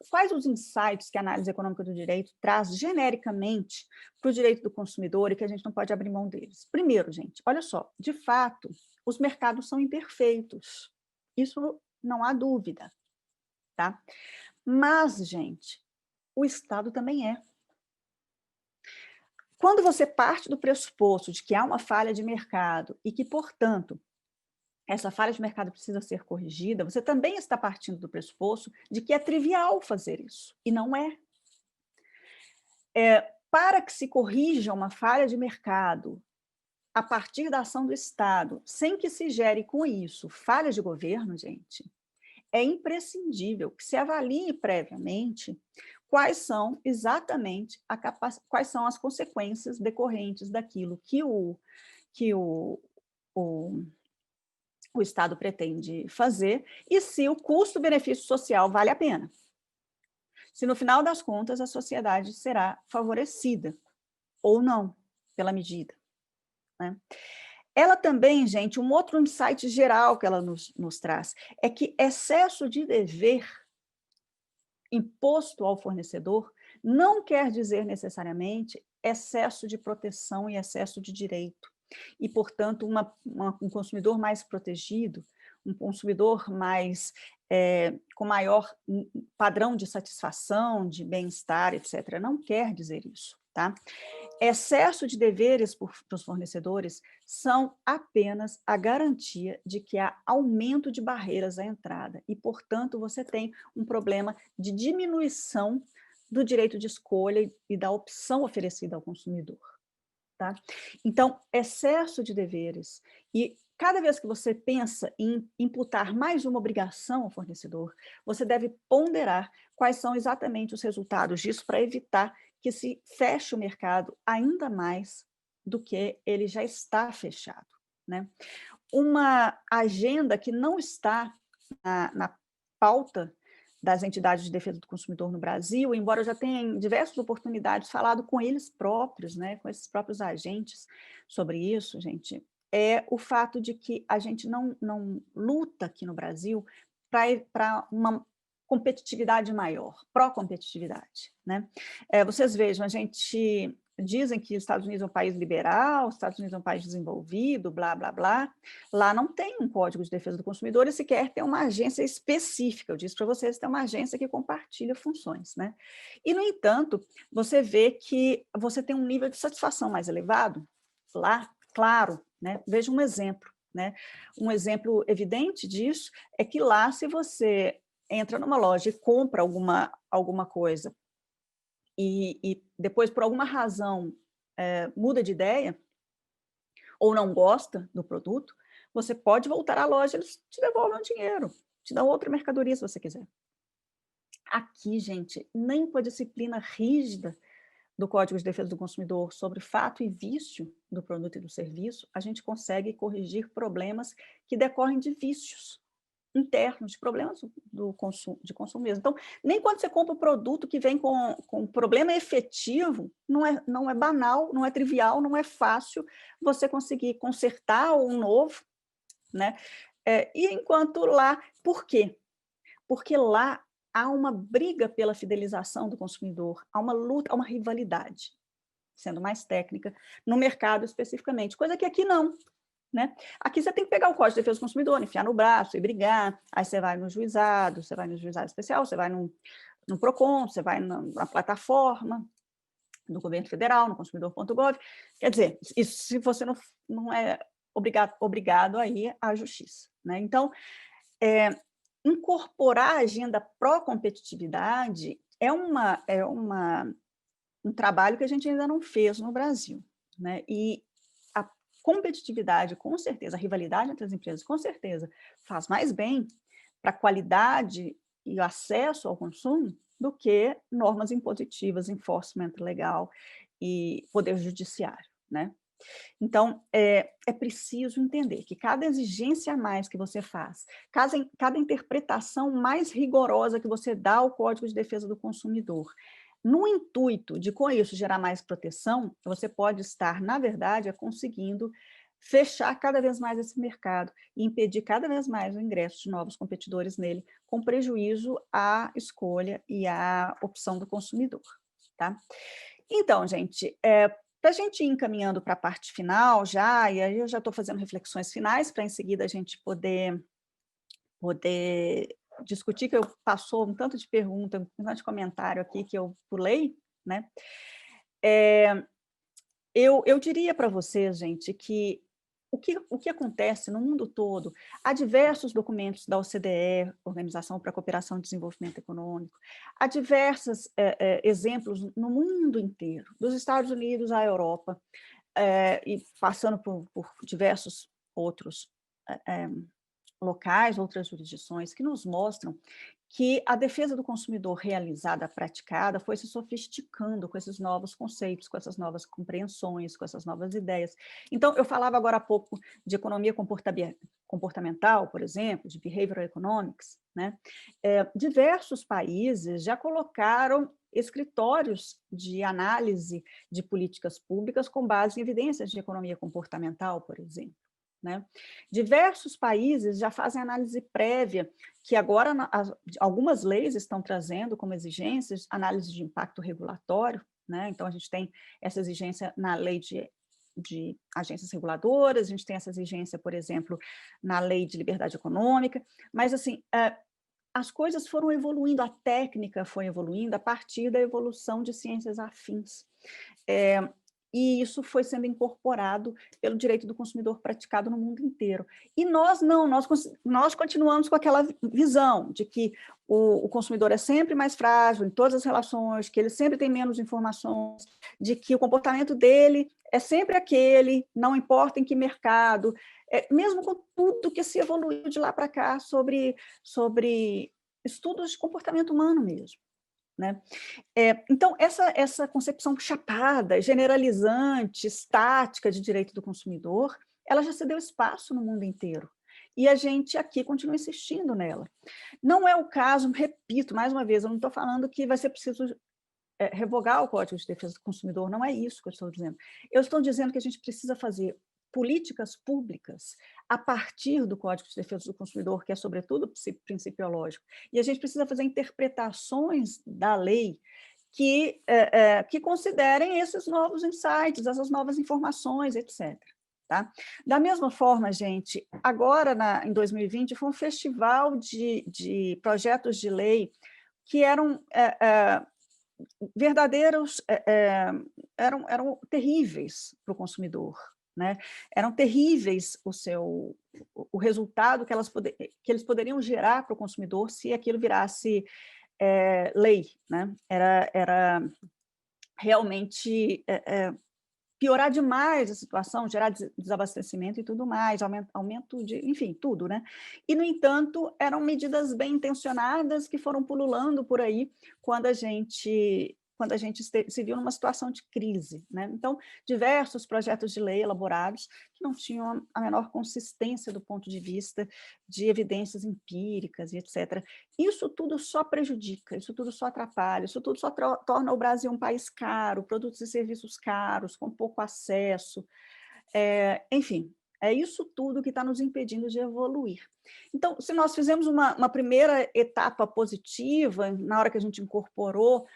quais os insights que a análise econômica do direito traz genericamente para o direito do consumidor e que a gente não pode abrir mão deles? Primeiro, gente, olha só, de fato, os mercados são imperfeitos, isso não há dúvida, tá? Mas, gente, o Estado também é. Quando você parte do pressuposto de que há uma falha de mercado e que, portanto, essa falha de mercado precisa ser corrigida, você também está partindo do pressuposto de que é trivial fazer isso, e não é. Para que se corrija uma falha de mercado a partir da ação do Estado, sem que se gere com isso falha de governo, gente, é imprescindível que se avalie previamente quais são exatamente quais são as consequências decorrentes daquilo que o Estado pretende fazer e se o custo-benefício social vale a pena. Se, no final das contas, a sociedade será favorecida ou não pela medida, né? Ela também, gente, um outro insight geral que ela nos traz é que excesso de dever imposto ao fornecedor não quer dizer necessariamente excesso de proteção e excesso de direito. E, portanto, um consumidor mais protegido, um consumidor mais com maior padrão de satisfação, de bem-estar, etc., não quer dizer isso, tá? Excesso de deveres para os fornecedores são apenas a garantia de que há aumento de barreiras à entrada e, portanto, você tem um problema de diminuição do direito de escolha e da opção oferecida ao consumidor. Tá? Então, excesso de deveres e cada vez que você pensa em imputar mais uma obrigação ao fornecedor, você deve ponderar quais são exatamente os resultados disso para evitar que se feche o mercado ainda mais do que ele já está fechado, né? Uma agenda que não está na pauta das entidades de defesa do consumidor no Brasil, embora eu já tenha em diversas oportunidades falado com eles próprios, né, com esses próprios agentes sobre isso, gente, é o fato de que a gente não luta aqui no Brasil para uma competitividade maior, pró-competitividade, né? Vocês vejam, a gente dizem que os Estados Unidos é um país liberal, os Estados Unidos é um país desenvolvido, blá, blá, blá. Lá não tem um código de defesa do consumidor e sequer tem uma agência específica. Eu disse para vocês, tem uma agência que compartilha funções, né? E, no entanto, você vê que você tem um nível de satisfação mais elevado lá, claro, né? Veja um exemplo, né? Um exemplo evidente disso é que lá, se você entra numa loja e compra alguma coisa e depois, por alguma razão, muda de ideia ou não gosta do produto, você pode voltar à loja, eles te devolvem o dinheiro, te dão outra mercadoria se você quiser. Aqui, gente, nem com a disciplina rígida do Código de Defesa do Consumidor sobre fato e vício do produto e do serviço, a gente consegue corrigir problemas que decorrem de vícios internos, de problemas de consumo mesmo. Então, nem quando você compra um produto que vem com problema efetivo, não é banal, não é trivial, não é fácil você conseguir consertar um novo, né? E enquanto lá, por quê? Porque lá há uma briga pela fidelização do consumidor, há uma luta, há uma rivalidade, sendo mais técnica, no mercado especificamente, coisa que aqui não. Né? Aqui você tem que pegar o Código de Defesa do Consumidor, enfiar no braço e brigar, aí você vai no juizado especial, você vai no PROCON, você vai na plataforma do governo federal, no consumidor.gov, quer dizer, isso se você não é obrigado a ir à justiça. Né? Então, incorporar a agenda pró-competitividade é um trabalho que a gente ainda não fez no Brasil. Né? E competitividade, com certeza, a rivalidade entre as empresas, com certeza, faz mais bem para a qualidade e o acesso ao consumo do que normas impositivas, enforcement legal e poder judiciário, né? Então, é preciso entender que cada exigência a mais que você faz, cada interpretação mais rigorosa que você dá ao Código de Defesa do Consumidor, no intuito de, com isso, gerar mais proteção, você pode estar, na verdade, conseguindo fechar cada vez mais esse mercado e impedir cada vez mais o ingresso de novos competidores nele, com prejuízo à escolha e à opção do consumidor. Tá? Então, gente, para a gente ir encaminhando para a parte final já, e aí eu já estou fazendo reflexões finais para em seguida a gente poder discutir, que passou um tanto de pergunta, um tanto de comentário aqui que eu pulei, né? Eu diria para vocês, gente, que o que acontece no mundo todo, há diversos documentos da OCDE, Organização para a Cooperação e Desenvolvimento Econômico, há diversos exemplos no mundo inteiro, dos Estados Unidos à Europa, e passando por diversos outros locais, outras jurisdições, que nos mostram que a defesa do consumidor realizada, praticada, foi se sofisticando com esses novos conceitos, com essas novas compreensões, com essas novas ideias. Então, eu falava agora há pouco de economia comportamental, por exemplo, de behavioral economics, né? Diversos países já colocaram escritórios de análise de políticas públicas com base em evidências de economia comportamental, por exemplo. né? Diversos países já fazem análise prévia, que agora algumas leis estão trazendo como exigências análise de impacto regulatório, né? Então, a gente tem essa exigência na lei de agências reguladoras, a gente tem essa exigência, por exemplo, na lei de liberdade econômica, mas, assim, as coisas foram evoluindo, a técnica foi evoluindo a partir da evolução de ciências afins. E isso foi sendo incorporado pelo direito do consumidor praticado no mundo inteiro. E nós não, nós continuamos com aquela visão de que o consumidor é sempre mais frágil em todas as relações, que ele sempre tem menos informações, de que o comportamento dele é sempre aquele, não importa em que mercado, mesmo com tudo que se evoluiu de lá para cá sobre estudos de comportamento humano mesmo, né? Então, essa concepção chapada, generalizante, estática de direito do consumidor, ela já se deu espaço no mundo inteiro. E a gente aqui continua insistindo nela. Não é o caso, repito, mais uma vez, eu não estou falando que vai ser preciso revogar o Código de Defesa do Consumidor, não é isso que eu estou dizendo. Eu estou dizendo que a gente precisa fazer políticas públicas a partir do Código de Defesa do Consumidor, que é, sobretudo, principiológico. E a gente precisa fazer interpretações da lei que considerem esses novos insights, essas novas informações, etc. Tá? Da mesma forma, gente, agora, em 2020, foi um festival de projetos de lei que eram verdadeiros, eram terríveis para o consumidor, né? Eram terríveis o resultado que eles poderiam gerar para o consumidor se aquilo virasse lei, né? Era realmente piorar demais a situação, gerar desabastecimento e tudo mais, aumento de, enfim, tudo, né? E, no entanto, eram medidas bem intencionadas que foram pululando por aí quando a gente se viu numa situação de crise, né? Então, diversos projetos de lei elaborados que não tinham a menor consistência do ponto de vista de evidências empíricas e etc. Isso tudo só prejudica, isso tudo só atrapalha, isso tudo só torna o Brasil um país caro, produtos e serviços caros, com pouco acesso, enfim, é isso tudo que está nos impedindo de evoluir. Então, se nós fizemos uma primeira etapa positiva, na hora que a gente incorporou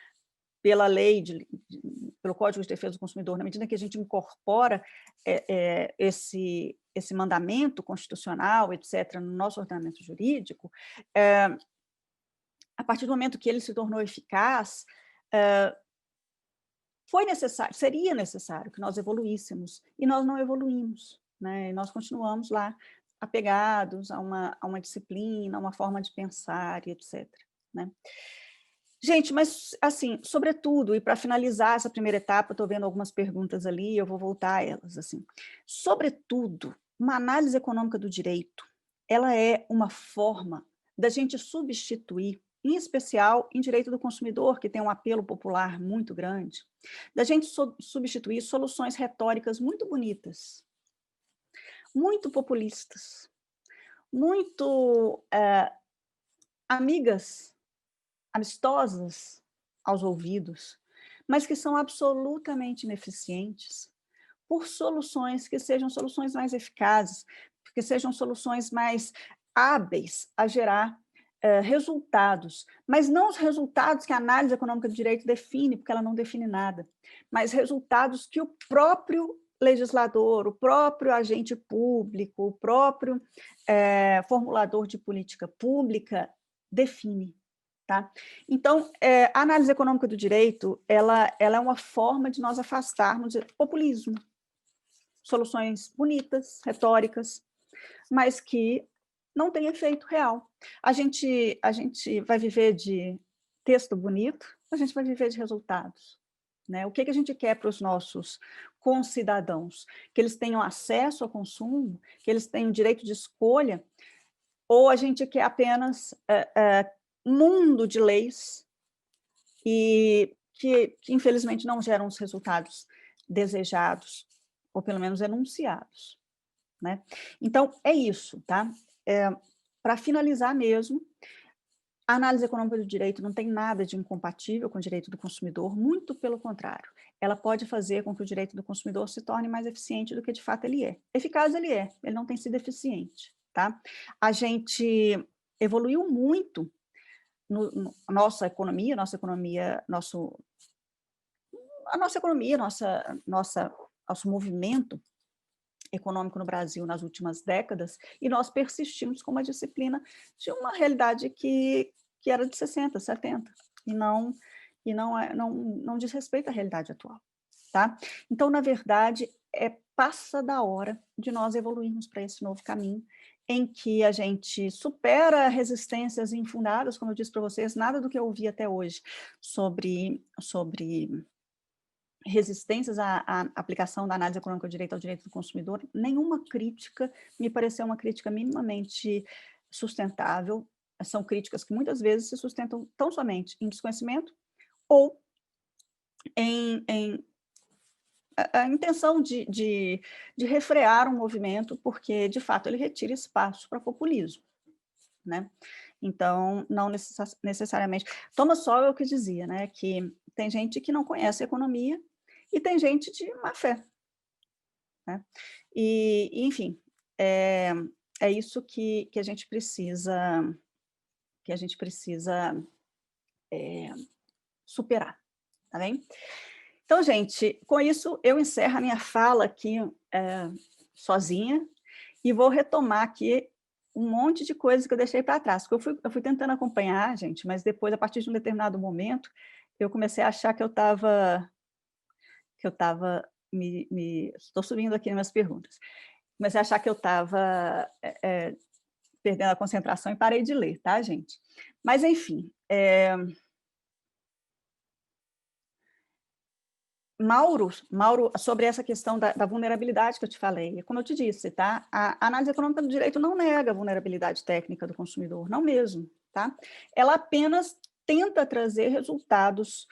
pela lei, pelo Código de Defesa do Consumidor, na medida que a gente incorpora esse mandamento constitucional, etc., no nosso ordenamento jurídico, a partir do momento que ele se tornou eficaz, seria necessário que nós evoluíssemos, e nós não evoluímos, né? E nós continuamos lá apegados a uma disciplina, a uma forma de pensar, e etc., né? Gente, mas, assim, sobretudo, e para finalizar essa primeira etapa, estou vendo algumas perguntas ali, eu vou voltar a elas, assim. Sobretudo, uma análise econômica do direito, ela é uma forma da gente substituir, em especial em direito do consumidor, que tem um apelo popular muito grande, da gente substituir soluções retóricas muito bonitas, muito populistas, muito amistosas aos ouvidos, mas que são absolutamente ineficientes, por soluções que sejam soluções mais eficazes, que sejam soluções mais hábeis a gerar resultados, mas não os resultados que a análise econômica do direito define, porque ela não define nada, mas resultados que o próprio legislador, o próprio agente público, o próprio formulador de política pública define. Tá? Então, a análise econômica do direito, ela é uma forma de nós afastarmos do populismo, soluções bonitas, retóricas, mas que não têm efeito real. A gente vai viver de texto bonito, a gente vai viver de resultados, né? O que a gente quer para os nossos concidadãos? Que eles tenham acesso ao consumo, que eles tenham direito de escolha, ou a gente quer apenas mundo de leis e que infelizmente não geram os resultados desejados, ou pelo menos enunciados, né? Então, é isso, tá? Para finalizar mesmo, A análise econômica do direito não tem nada de incompatível com o direito do consumidor, muito pelo contrário. Ela pode fazer com que o direito do consumidor se torne mais eficiente do que de fato ele é. Eficaz ele é, ele não tem sido eficiente, tá? A gente evoluiu muito nossa economia, nosso movimento econômico no Brasil nas últimas décadas, e nós persistimos com uma disciplina de uma realidade que era de 60, 70, e não diz respeito à realidade atual, tá? Então, na verdade, passa da hora de nós evoluirmos para esse novo caminho, em que a gente supera resistências infundadas, como eu disse para vocês, nada do que eu ouvi até hoje sobre resistências à aplicação da análise econômica do direito ao direito do consumidor, nenhuma crítica me pareceu uma crítica minimamente sustentável. São críticas que muitas vezes se sustentam tão somente em desconhecimento ou em a intenção de refrear um movimento, porque, de fato, ele retira espaço para populismo, né? Então, não necessariamente... Thomas Sowell que dizia, né, que tem gente que não conhece a economia e tem gente de má fé, né? E, enfim, é isso que a gente precisa superar, tá bem? Então, gente, com isso eu encerro a minha fala aqui sozinha e vou retomar aqui um monte de coisas que eu deixei para trás, porque eu fui tentando acompanhar, gente, mas depois, a partir de um determinado momento, eu comecei a achar que eu estava estou subindo aqui nas minhas perguntas, comecei a achar que eu estava perdendo a concentração e parei de ler, tá, gente? Mas, enfim, Mauro, sobre essa questão da vulnerabilidade que eu te falei, como eu te disse, tá? A análise econômica do direito não nega a vulnerabilidade técnica do consumidor, não mesmo, tá? Ela apenas tenta trazer resultados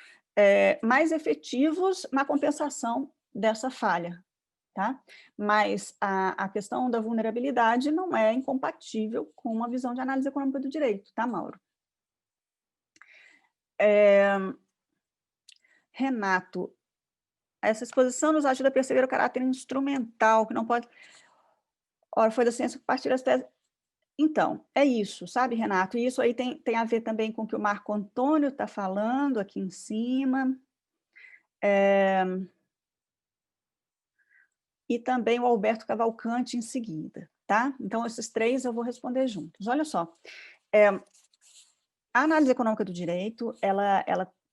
mais efetivos na compensação dessa falha, tá? Mas a questão da vulnerabilidade não é incompatível com uma visão de análise econômica do direito, tá, Mauro? Renato, essa exposição nos ajuda a perceber o caráter instrumental, que não pode... Ora, foi da ciência que partilha as teses... Então, é isso, sabe, Renato? E isso aí tem a ver também com o que o Marco Antônio está falando aqui em cima. E também o Alberto Cavalcante em seguida, tá? Então, esses três eu vou responder juntos. Olha só, a análise econômica do direito, ela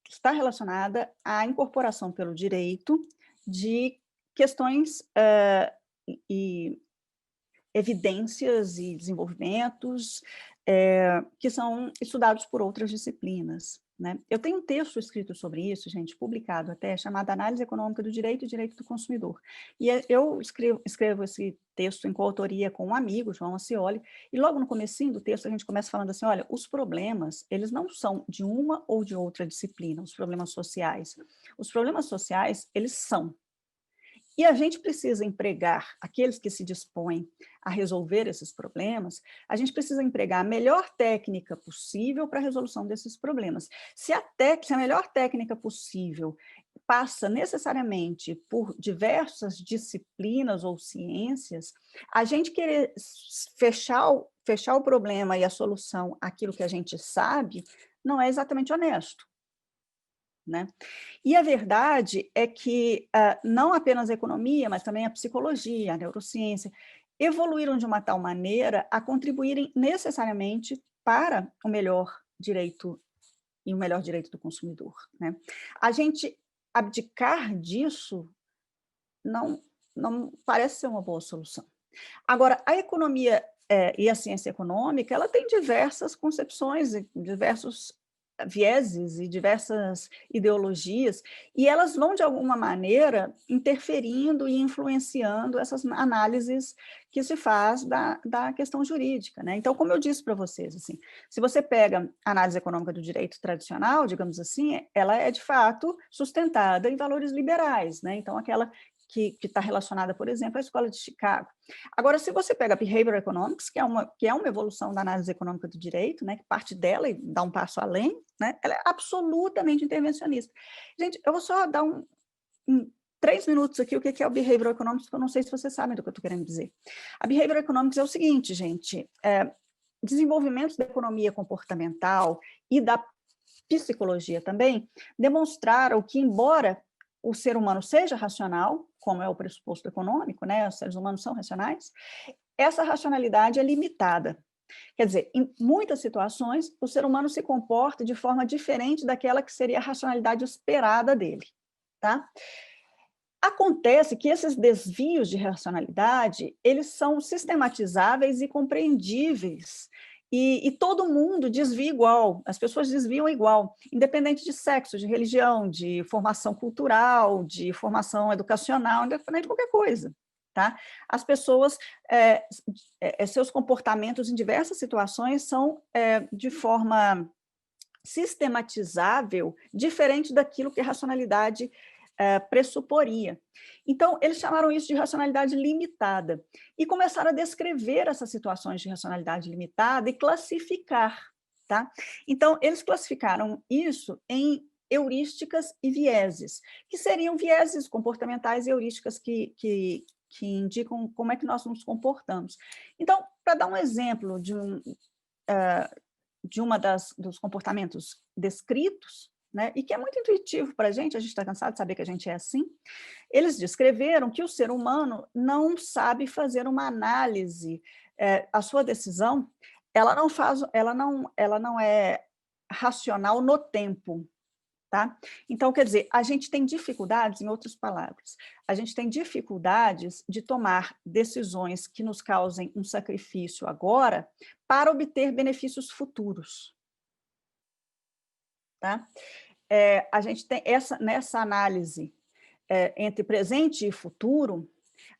está relacionada à incorporação pelo direito de questões e evidências e desenvolvimentos que são estudados por outras disciplinas, né? Eu tenho um texto escrito sobre isso, gente, publicado até, chamado Análise Econômica do Direito e Direito do Consumidor. E eu escrevo esse texto em coautoria com um amigo, João Acioli, e logo no comecinho do texto a gente começa falando assim, olha, os problemas, eles não são de uma ou de outra disciplina, os problemas sociais. Os problemas sociais, eles são. E a gente precisa empregar aqueles que se dispõem a resolver esses problemas, a gente precisa empregar a melhor técnica possível para a resolução desses problemas. Se a melhor técnica possível passa necessariamente por diversas disciplinas ou ciências, a gente querer fechar o problema e a solução àquilo que a gente sabe, não é exatamente honesto, né? E a verdade é que não apenas a economia, mas também a psicologia, a neurociência, evoluíram de uma tal maneira a contribuírem necessariamente para o melhor direito e o melhor direito do consumidor, né? A gente abdicar disso não parece ser uma boa solução. Agora, a economia e a ciência econômica, ela tem diversas concepções, diversos vieses e diversas ideologias, e elas vão, de alguma maneira, interferindo e influenciando essas análises que se faz da questão jurídica, né? Então, como eu disse para vocês, assim, se você pega a análise econômica do direito tradicional, digamos assim, ela é, de fato, sustentada em valores liberais, né? Então, aquela que está relacionada, por exemplo, à Escola de Chicago. Agora, se você pega a Behavioral Economics, que é uma evolução da análise econômica do direito, né, que parte dela e dá um passo além, né, ela é absolutamente intervencionista. Gente, eu vou só dar 3 minutos aqui o que é o Behavioral Economics, porque eu não sei se vocês sabem do que eu estou querendo dizer. A Behavioral Economics é o seguinte, gente, desenvolvimentos da economia comportamental e da psicologia também demonstraram que, embora o ser humano seja racional, como é o pressuposto econômico, né, os seres humanos são racionais, essa racionalidade é limitada. Quer dizer, em muitas situações, o ser humano se comporta de forma diferente daquela que seria a racionalidade esperada dele, tá? Acontece que esses desvios de racionalidade, eles são sistematizáveis e compreendíveis, e todo mundo desvia igual, as pessoas desviam igual, independente de sexo, de religião, de formação cultural, de formação educacional, independente de qualquer coisa, tá? As pessoas, seus comportamentos em diversas situações são de forma sistematizável, diferente daquilo que a racionalidade pressuporia. Então, eles chamaram isso de racionalidade limitada e começaram a descrever essas situações de racionalidade limitada e classificar, tá? Então, eles classificaram isso em heurísticas e vieses, que seriam vieses comportamentais e heurísticas que indicam como é que nós nos comportamos. Então, para dar um exemplo de dos comportamentos descritos, né, e que é muito intuitivo para a gente está cansado de saber que a gente é assim, eles descreveram que o ser humano não sabe fazer uma análise, a sua decisão, ela não é racional no tempo, tá? Então, quer dizer, a gente tem dificuldades, em outras palavras, a gente tem dificuldades de tomar decisões que nos causem um sacrifício agora para obter benefícios futuros. Tá? A gente tem nessa análise entre presente e futuro,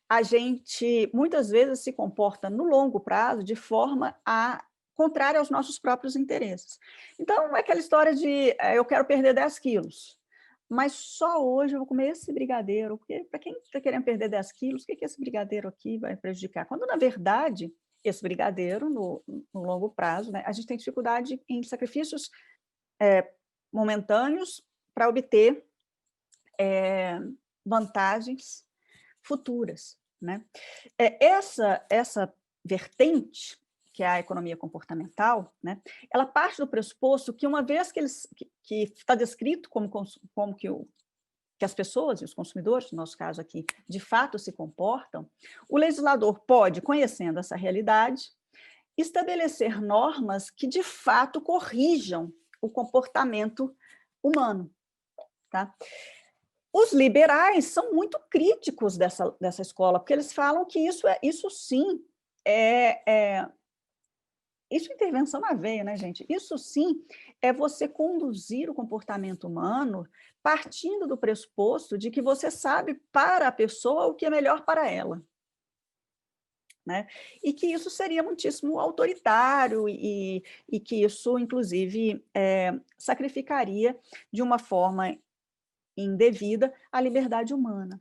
a gente muitas vezes se comporta no longo prazo de forma contrária aos nossos próprios interesses. Então, é aquela história de eu quero perder 10 quilos, mas só hoje eu vou comer esse brigadeiro, porque para quem está querendo perder 10 quilos, o que esse brigadeiro aqui vai prejudicar? Quando, na verdade, esse brigadeiro, no longo prazo, né, a gente tem dificuldade em sacrifícios momentâneos para obter vantagens futuras, né? Essa vertente, que é a economia comportamental, né, ela parte do pressuposto que, uma vez que está descrito como que as pessoas e os consumidores, no nosso caso aqui, de fato se comportam, o legislador pode, conhecendo essa realidade, estabelecer normas que de fato corrijam o comportamento humano, tá? Os liberais são muito críticos dessa escola, porque eles falam que isso sim isso é intervenção na veia, né, gente? Isso sim é você conduzir o comportamento humano partindo do pressuposto de que você sabe para a pessoa o que é melhor para ela. Né? E que isso seria muitíssimo autoritário e que isso, inclusive, sacrificaria de uma forma indevida a liberdade humana.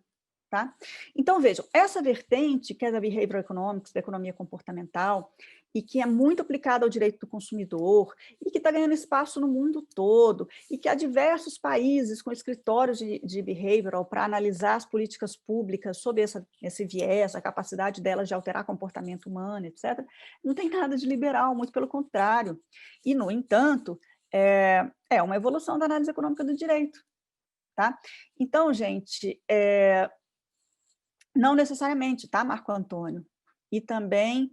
Tá? Então, vejam, essa vertente, que é da Behavioral Economics, da economia comportamental, e que é muito aplicada ao direito do consumidor, e que está ganhando espaço no mundo todo, e que há diversos países com escritórios de behavioral para analisar as políticas públicas sob esse viés, a capacidade delas de alterar comportamento humano, etc., não tem nada de liberal, muito pelo contrário. E, no entanto, é uma evolução da análise econômica do direito. Tá? Então, gente, não necessariamente, tá, Marco Antônio? E também,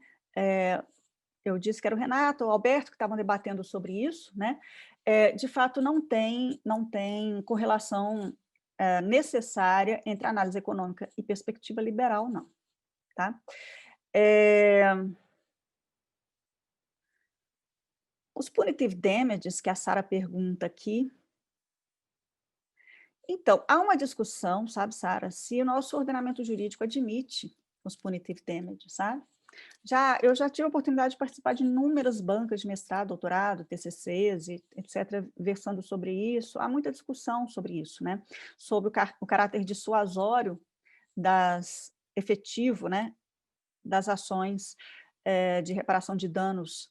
eu disse que era o Renato, o Alberto, que estavam debatendo sobre isso, né? De fato, não tem correlação necessária entre análise econômica e perspectiva liberal, não. Tá? Os punitive damages, que a Sara pergunta aqui. Então, há uma discussão, sabe, Sara, se o nosso ordenamento jurídico admite os punitive damages, sabe? Eu já tive a oportunidade de participar de inúmeras bancas de mestrado, doutorado, TCCs, etc., versando sobre isso. Há muita discussão sobre isso, né? Sobre o caráter dissuasório efetivo, né, das ações de reparação de danos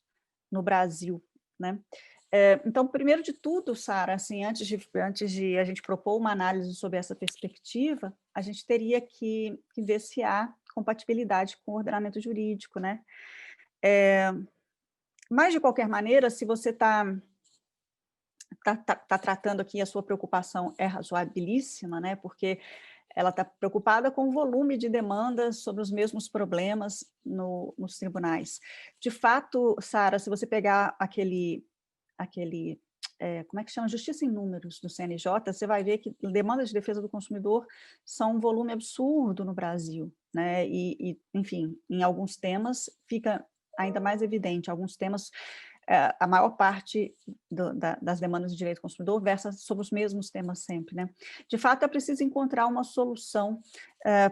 no Brasil, né? Então, primeiro de tudo, Sara, assim, antes de a gente propor uma análise sobre essa perspectiva, a gente teria que ver se há compatibilidade com o ordenamento jurídico, né? Mas, de qualquer maneira, se você está tratando aqui, a sua preocupação é razoabilíssima, né? Porque ela está preocupada com o volume de demandas sobre os mesmos problemas nos tribunais. De fato, Sara, se você pegar aquele como é que chama? Justiça em números do CNJ, você vai ver que demandas de defesa do consumidor são um volume absurdo no Brasil, né? Enfim, em alguns temas fica ainda mais evidente, alguns temas, a maior parte das demandas de direito do consumidor versa sobre os mesmos temas sempre, né? De fato, é preciso encontrar uma solução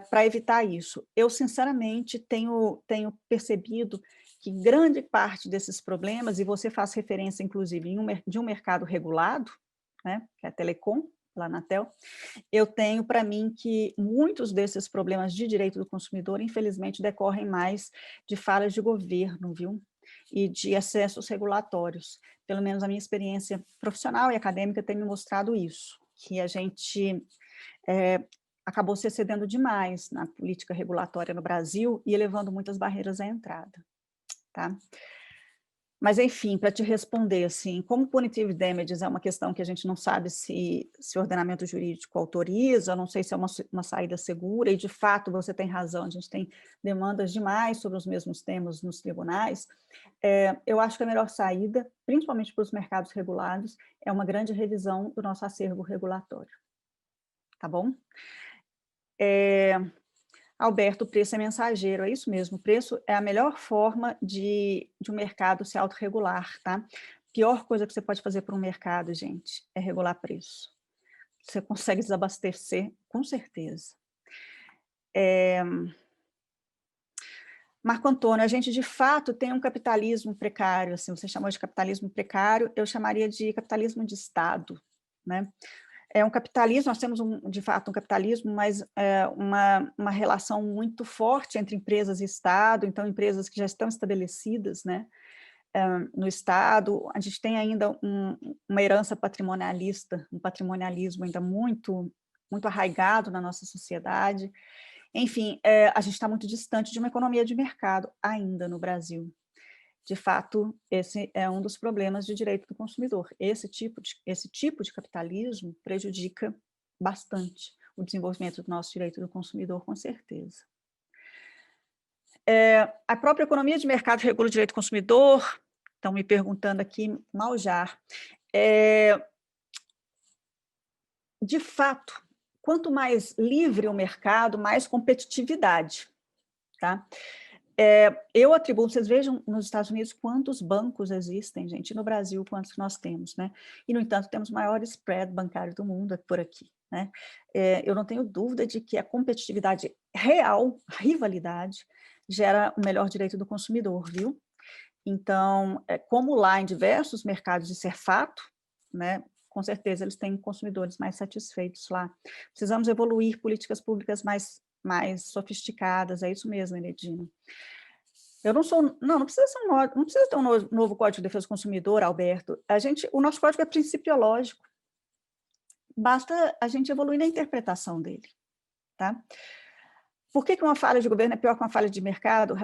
para evitar isso. Eu, sinceramente, tenho percebido que grande parte desses problemas, e você faz referência, inclusive, de um mercado regulado, né, que é a Telecom, lá na Anatel, eu tenho para mim que muitos desses problemas de direito do consumidor, infelizmente, decorrem mais de falhas de governo, viu? E de excessos regulatórios. Pelo menos a minha experiência profissional e acadêmica tem me mostrado isso, que a gente acabou se excedendo demais na política regulatória no Brasil e elevando muitas barreiras à entrada. Tá? Mas, enfim, para te responder, assim, como punitive damages é uma questão que a gente não sabe se o ordenamento jurídico autoriza, não sei se é uma saída segura, e, de fato, você tem razão, a gente tem demandas demais sobre os mesmos temas nos tribunais, eu acho que a melhor saída, principalmente para os mercados regulados, é uma grande revisão do nosso acervo regulatório. Tá bom? Alberto, o preço é mensageiro, é isso mesmo, o preço é a melhor forma de um mercado se autorregular, tá? Pior coisa que você pode fazer para um mercado, gente, é regular preço. Você consegue desabastecer, com certeza. Marco Antônio, a gente de fato tem um capitalismo precário, assim, você chamou de capitalismo precário, eu chamaria de capitalismo de Estado, né? É um capitalismo, nós temos, de fato, um capitalismo, mas uma relação muito forte entre empresas e Estado, então empresas que já estão estabelecidas, né, no Estado, a gente tem ainda uma herança patrimonialista, um patrimonialismo ainda muito, muito arraigado na nossa sociedade. Enfim, a gente está muito distante de uma economia de mercado ainda no Brasil. De fato, esse é um dos problemas de direito do consumidor. Esse tipo de capitalismo prejudica bastante o desenvolvimento do nosso direito do consumidor, com certeza. A própria economia de mercado regula o direito do consumidor, estão me perguntando aqui, Maljar. De fato, quanto mais livre o mercado, mais competitividade, tá? Eu atribuo, vocês vejam nos Estados Unidos quantos bancos existem, gente, e no Brasil quantos que nós temos, né? E, no entanto, temos o maior spread bancário do mundo por aqui, né? Eu não tenho dúvida de que a competitividade real, a rivalidade, gera o melhor direito do consumidor, viu? Então, como lá em diversos mercados isso é fato, né? Com certeza eles têm consumidores mais satisfeitos lá. Precisamos evoluir políticas públicas mais sofisticadas, é isso mesmo, Enedina. Não precisa ter um novo Código de Defesa do Consumidor, Alberto. O nosso código é principiológico. Basta a gente evoluir na interpretação dele, tá? Por que uma falha de governo é pior que uma falha de mercado?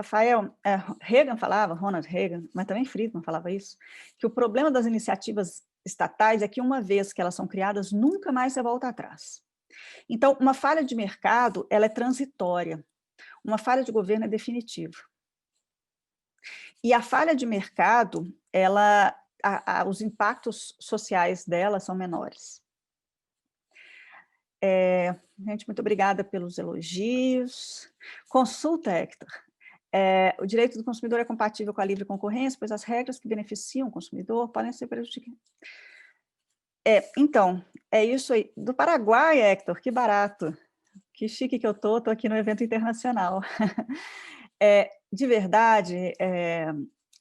Reagan falava, Ronald Reagan, mas também Friedman falava isso, que o problema das iniciativas estatais é que, uma vez que elas são criadas, nunca mais você volta atrás. Então, uma falha de mercado, ela é transitória. Uma falha de governo é definitiva. E a falha de mercado, os impactos sociais dela são menores. Gente, muito obrigada pelos elogios. Consulta, Hector. O direito do consumidor é compatível com a livre concorrência, pois as regras que beneficiam o consumidor podem ser prejudicadas. Então, é isso aí. Do Paraguai, Hector, que barato. Que chique que eu estou aqui no evento internacional. De verdade,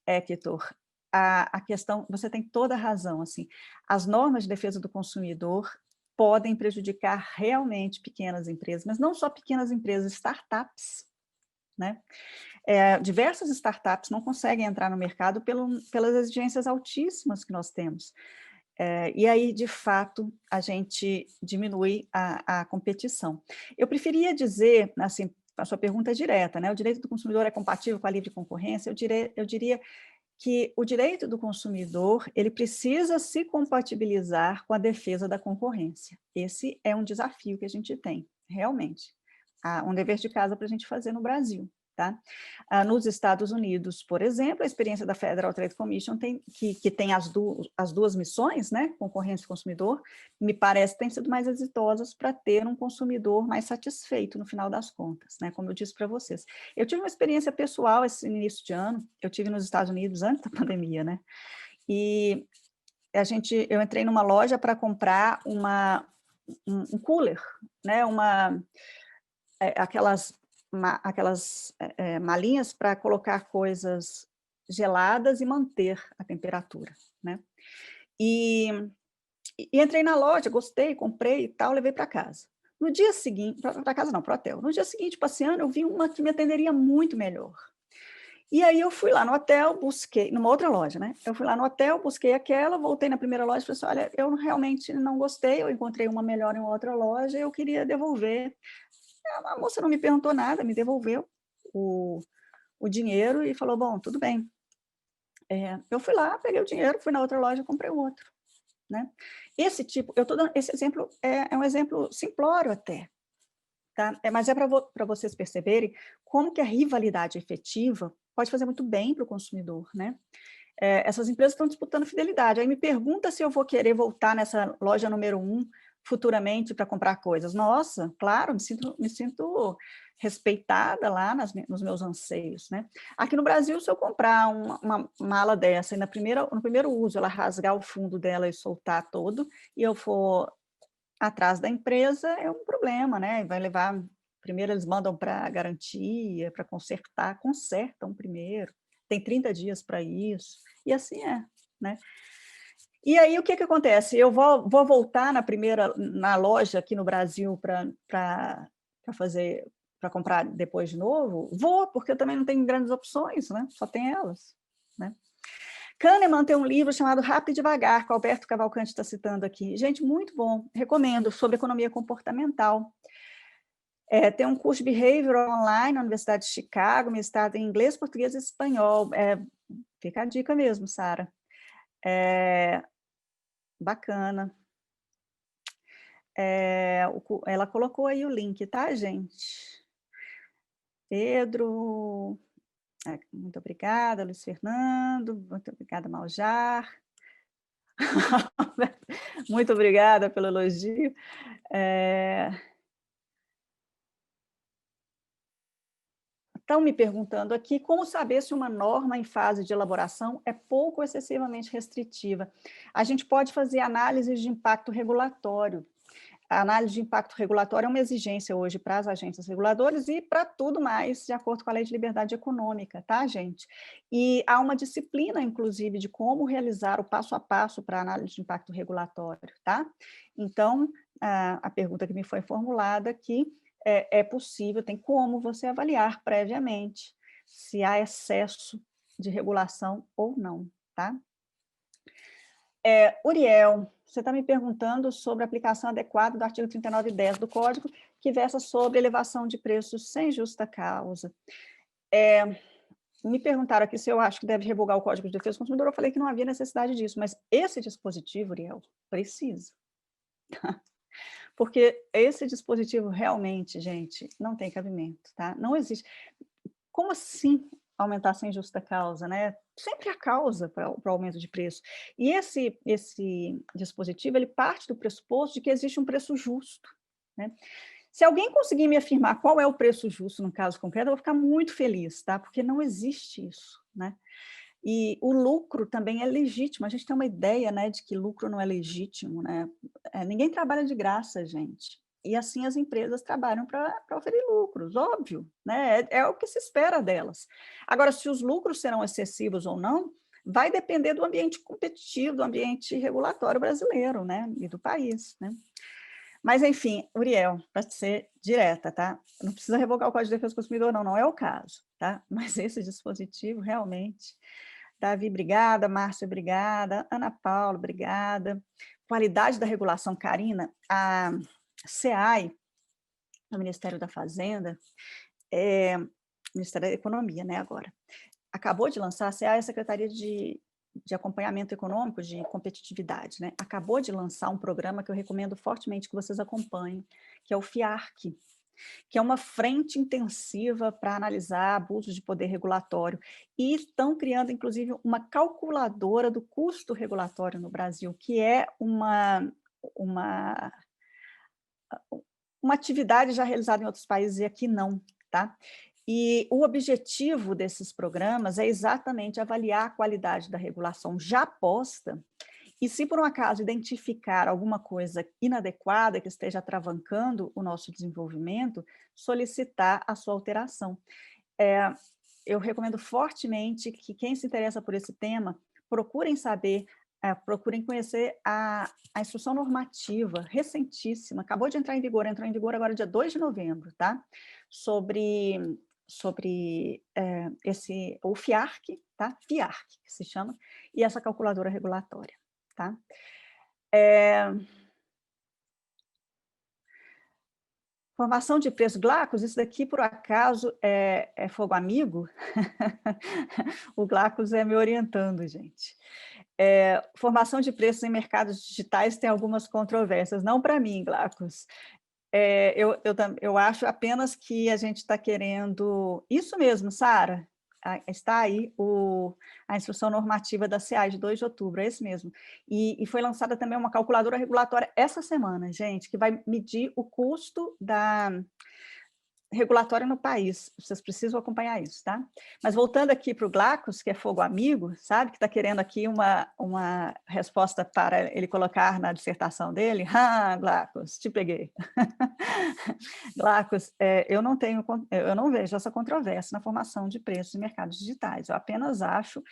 Hector, a questão, você tem toda a razão, assim, as normas de defesa do consumidor podem prejudicar realmente pequenas empresas, mas não só pequenas empresas, startups, né? Diversas startups não conseguem entrar no mercado pelas exigências altíssimas que nós temos. E aí, de fato, a gente diminui a competição. Eu preferia dizer, assim, a sua pergunta é direta, né? O direito do consumidor é compatível com a livre concorrência? Eu diria que o direito do consumidor, ele precisa se compatibilizar com a defesa da concorrência. Esse é um desafio que a gente tem, realmente. Há um dever de casa para a gente fazer no Brasil. Tá? Nos Estados Unidos, por exemplo, a experiência da Federal Trade Commission, que tem as duas missões, né, concorrência e consumidor, me parece que têm sido mais exitosas para ter um consumidor mais satisfeito no final das contas, né, como eu disse para vocês. Eu tive uma experiência pessoal esse início de ano, eu tive nos Estados Unidos antes da pandemia, né, e eu entrei numa loja para comprar um cooler, né, aquelas malinhas para colocar coisas geladas e manter a temperatura, né? E entrei na loja, gostei, comprei e tal, levei para casa. No dia seguinte, para casa não, para o hotel. No dia seguinte, passeando, eu vi uma que me atenderia muito melhor. E aí eu fui lá no hotel, busquei, numa outra loja, né? Eu fui lá no hotel, busquei aquela, voltei na primeira loja e falei assim, olha, eu realmente não gostei, eu encontrei uma melhor em outra loja, eu queria devolver. A moça não me perguntou nada, me devolveu o dinheiro e falou, bom, tudo bem. Eu fui lá, peguei o dinheiro, fui na outra loja e comprei o outro. Né? Esse exemplo é um exemplo simplório até, tá? Mas é para vocês perceberem como que a rivalidade efetiva pode fazer muito bem para o consumidor, né? Essas empresas estão disputando fidelidade. Aí me pergunta se eu vou querer voltar nessa loja número 1 futuramente para comprar coisas. Nossa, claro, me sinto respeitada lá nos meus anseios, né? Aqui no Brasil, se eu comprar uma mala dessa e no primeiro uso ela rasgar o fundo dela e soltar todo, e eu for atrás da empresa, é um problema, né? Vai levar, primeiro eles mandam para garantia, para consertar, consertam primeiro, tem 30 dias para isso, e assim né? E aí, o que acontece? Eu vou voltar na loja aqui no Brasil para comprar depois de novo? Vou, porque eu também não tenho grandes opções, né? Só tem elas, né? Kahneman tem um livro chamado Rápido e Devagar, que o Alberto Cavalcante está citando aqui. Gente, muito bom, recomendo, sobre economia comportamental. Tem um curso de Behavioral online na Universidade de Chicago, mestrado em inglês, português e espanhol. Fica a dica mesmo, Sara. Bacana. Ela colocou aí o link, tá, gente? Pedro, muito obrigada, Luiz Fernando, muito obrigada, Maljar. Muito obrigada pelo elogio. Estão me perguntando aqui como saber se uma norma em fase de elaboração é pouco ou excessivamente restritiva. A gente pode fazer análise de impacto regulatório. A análise de impacto regulatório é uma exigência hoje para as agências reguladoras e para tudo mais, de acordo com a Lei de Liberdade Econômica, tá, gente? E há uma disciplina, inclusive, de como realizar o passo a passo para a análise de impacto regulatório, tá? Então, a pergunta que me foi formulada aqui é possível, tem como você avaliar previamente se há excesso de regulação ou não, tá? Uriel, você está me perguntando sobre a aplicação adequada do artigo 3910 do Código, que versa sobre elevação de preços sem justa causa. Me perguntaram aqui se eu acho que deve revogar o Código de Defesa do Consumidor, eu falei que não havia necessidade disso, mas esse dispositivo, Uriel, precisa. Porque esse dispositivo realmente, gente, não tem cabimento, tá? Não existe. Como assim aumentar sem justa causa, né? Sempre há causa para o aumento de preço. E esse dispositivo, ele parte do pressuposto de que existe um preço justo, né? Se alguém conseguir me afirmar qual é o preço justo no caso concreto, eu vou ficar muito feliz, tá? Porque não existe isso, né? E o lucro também é legítimo. A gente tem uma ideia, né, de que lucro não é legítimo, né? Ninguém trabalha de graça, gente. E assim as empresas trabalham para oferir lucros, óbvio, né? É o que se espera delas. Agora, se os lucros serão excessivos ou não, vai depender do ambiente competitivo, do ambiente regulatório brasileiro, né? E do país, né? Mas, enfim, Uriel, para ser direta, tá? Não precisa revogar o Código de Defesa do Consumidor, não é o caso, tá? Mas esse dispositivo, realmente... Davi, obrigada. Márcia, obrigada. Ana Paula, obrigada. Qualidade da regulação, Karina. A SEAI, o Ministério da Fazenda, Ministério da Economia, né, agora, acabou de lançar, a SEAI é a Secretaria de Acompanhamento Econômico, de Competitividade, né? Acabou de lançar um programa que eu recomendo fortemente que vocês acompanhem, que é o FIARC, que é uma frente intensiva para analisar abusos de poder regulatório, e estão criando, inclusive, uma calculadora do custo regulatório no Brasil, que é uma atividade já realizada em outros países e aqui não, tá? E o objetivo desses programas é exatamente avaliar a qualidade da regulação já posta, e se por um acaso identificar alguma coisa inadequada que esteja atravancando o nosso desenvolvimento, solicitar a sua alteração. Eu recomendo fortemente que quem se interessa por esse tema, procurem saber, procurem conhecer a instrução normativa recentíssima, acabou de entrar em vigor, entrou em vigor agora dia 2 de novembro, tá? Sobre o FIARC, tá? FIARC, que se chama, e essa calculadora regulatória. Tá? Formação de preço, Glacos, isso daqui, por acaso, é fogo amigo? O Glacos é me orientando, gente. Formação de preços em mercados digitais tem algumas controvérsias, não para mim, Glacos. Eu acho apenas que a gente está querendo... Isso mesmo, Sara, está aí a instrução normativa da SEAI de 2 de outubro, é esse mesmo. E foi lançada também uma calculadora regulatória essa semana, gente, que vai medir o custo da regulatória no país. Vocês precisam acompanhar isso, tá? Mas voltando aqui para o Glacos, que é fogo amigo, sabe? Que está querendo aqui uma resposta para ele colocar na dissertação dele. Ah, Glacos, te peguei. Glacos, eu não vejo essa controvérsia na formação de preços em mercados digitais. Eu apenas acho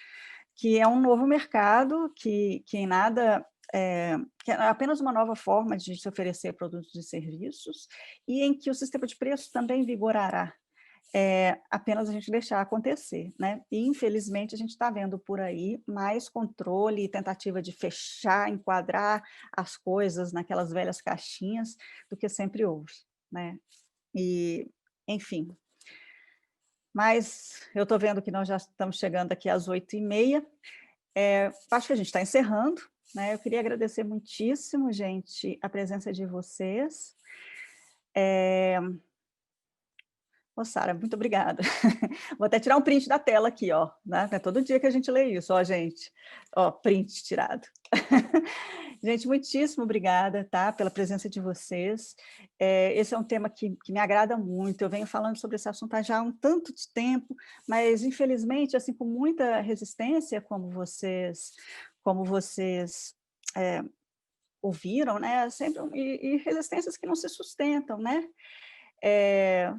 que é um novo mercado que em nada... que é apenas uma nova forma de se oferecer produtos e serviços, e em que o sistema de preços também vigorará, apenas a gente deixar acontecer, né? E, infelizmente, a gente está vendo por aí mais controle e tentativa de fechar, enquadrar as coisas naquelas velhas caixinhas do que sempre houve, né? E, enfim... Mas eu estou vendo que nós já estamos chegando aqui às 8h30, acho que a gente está encerrando, né? Eu queria agradecer muitíssimo, gente, a presença de vocês. Sara, muito obrigada. Vou até tirar um print da tela aqui, ó, né? É todo dia que a gente lê isso, ó, gente. Ó, print tirado. Gente, muitíssimo obrigada, tá, pela presença de vocês. Esse é um tema que me agrada muito. Eu venho falando sobre esse assunto há já um tanto de tempo, mas, infelizmente, assim, com muita resistência, como vocês ouviram, né, sempre, e resistências que não se sustentam, né,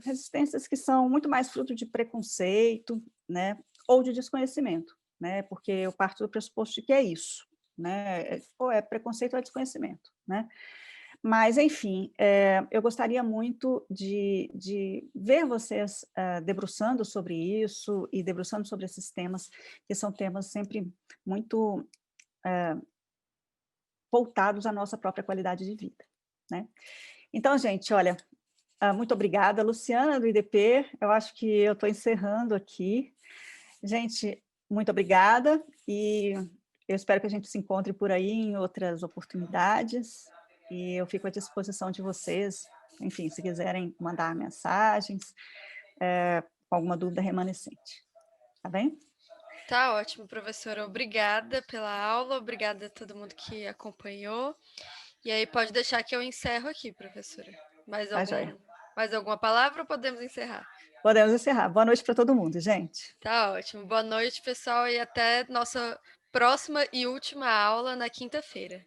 resistências que são muito mais fruto de preconceito, né, ou de desconhecimento, né, porque eu parto do pressuposto de que é isso, né, ou é preconceito ou é desconhecimento, né. Mas, enfim, eu gostaria muito de ver vocês debruçando sobre isso e debruçando sobre esses temas, que são temas sempre muito voltados à nossa própria qualidade de vida, né? Então, gente, olha, muito obrigada, Luciana, do IDP, eu acho que eu estou encerrando aqui. Gente, muito obrigada, e eu espero que a gente se encontre por aí em outras oportunidades, e eu fico à disposição de vocês, enfim, se quiserem mandar mensagens, com alguma dúvida remanescente, tá bem? Tá ótimo, professora. Obrigada pela aula, obrigada a todo mundo que acompanhou. E aí pode deixar que eu encerro aqui, professora. Mais alguma palavra ou podemos encerrar? Podemos encerrar. Boa noite para todo mundo, gente. Tá ótimo. Boa noite, pessoal, e até nossa próxima e última aula na quinta-feira.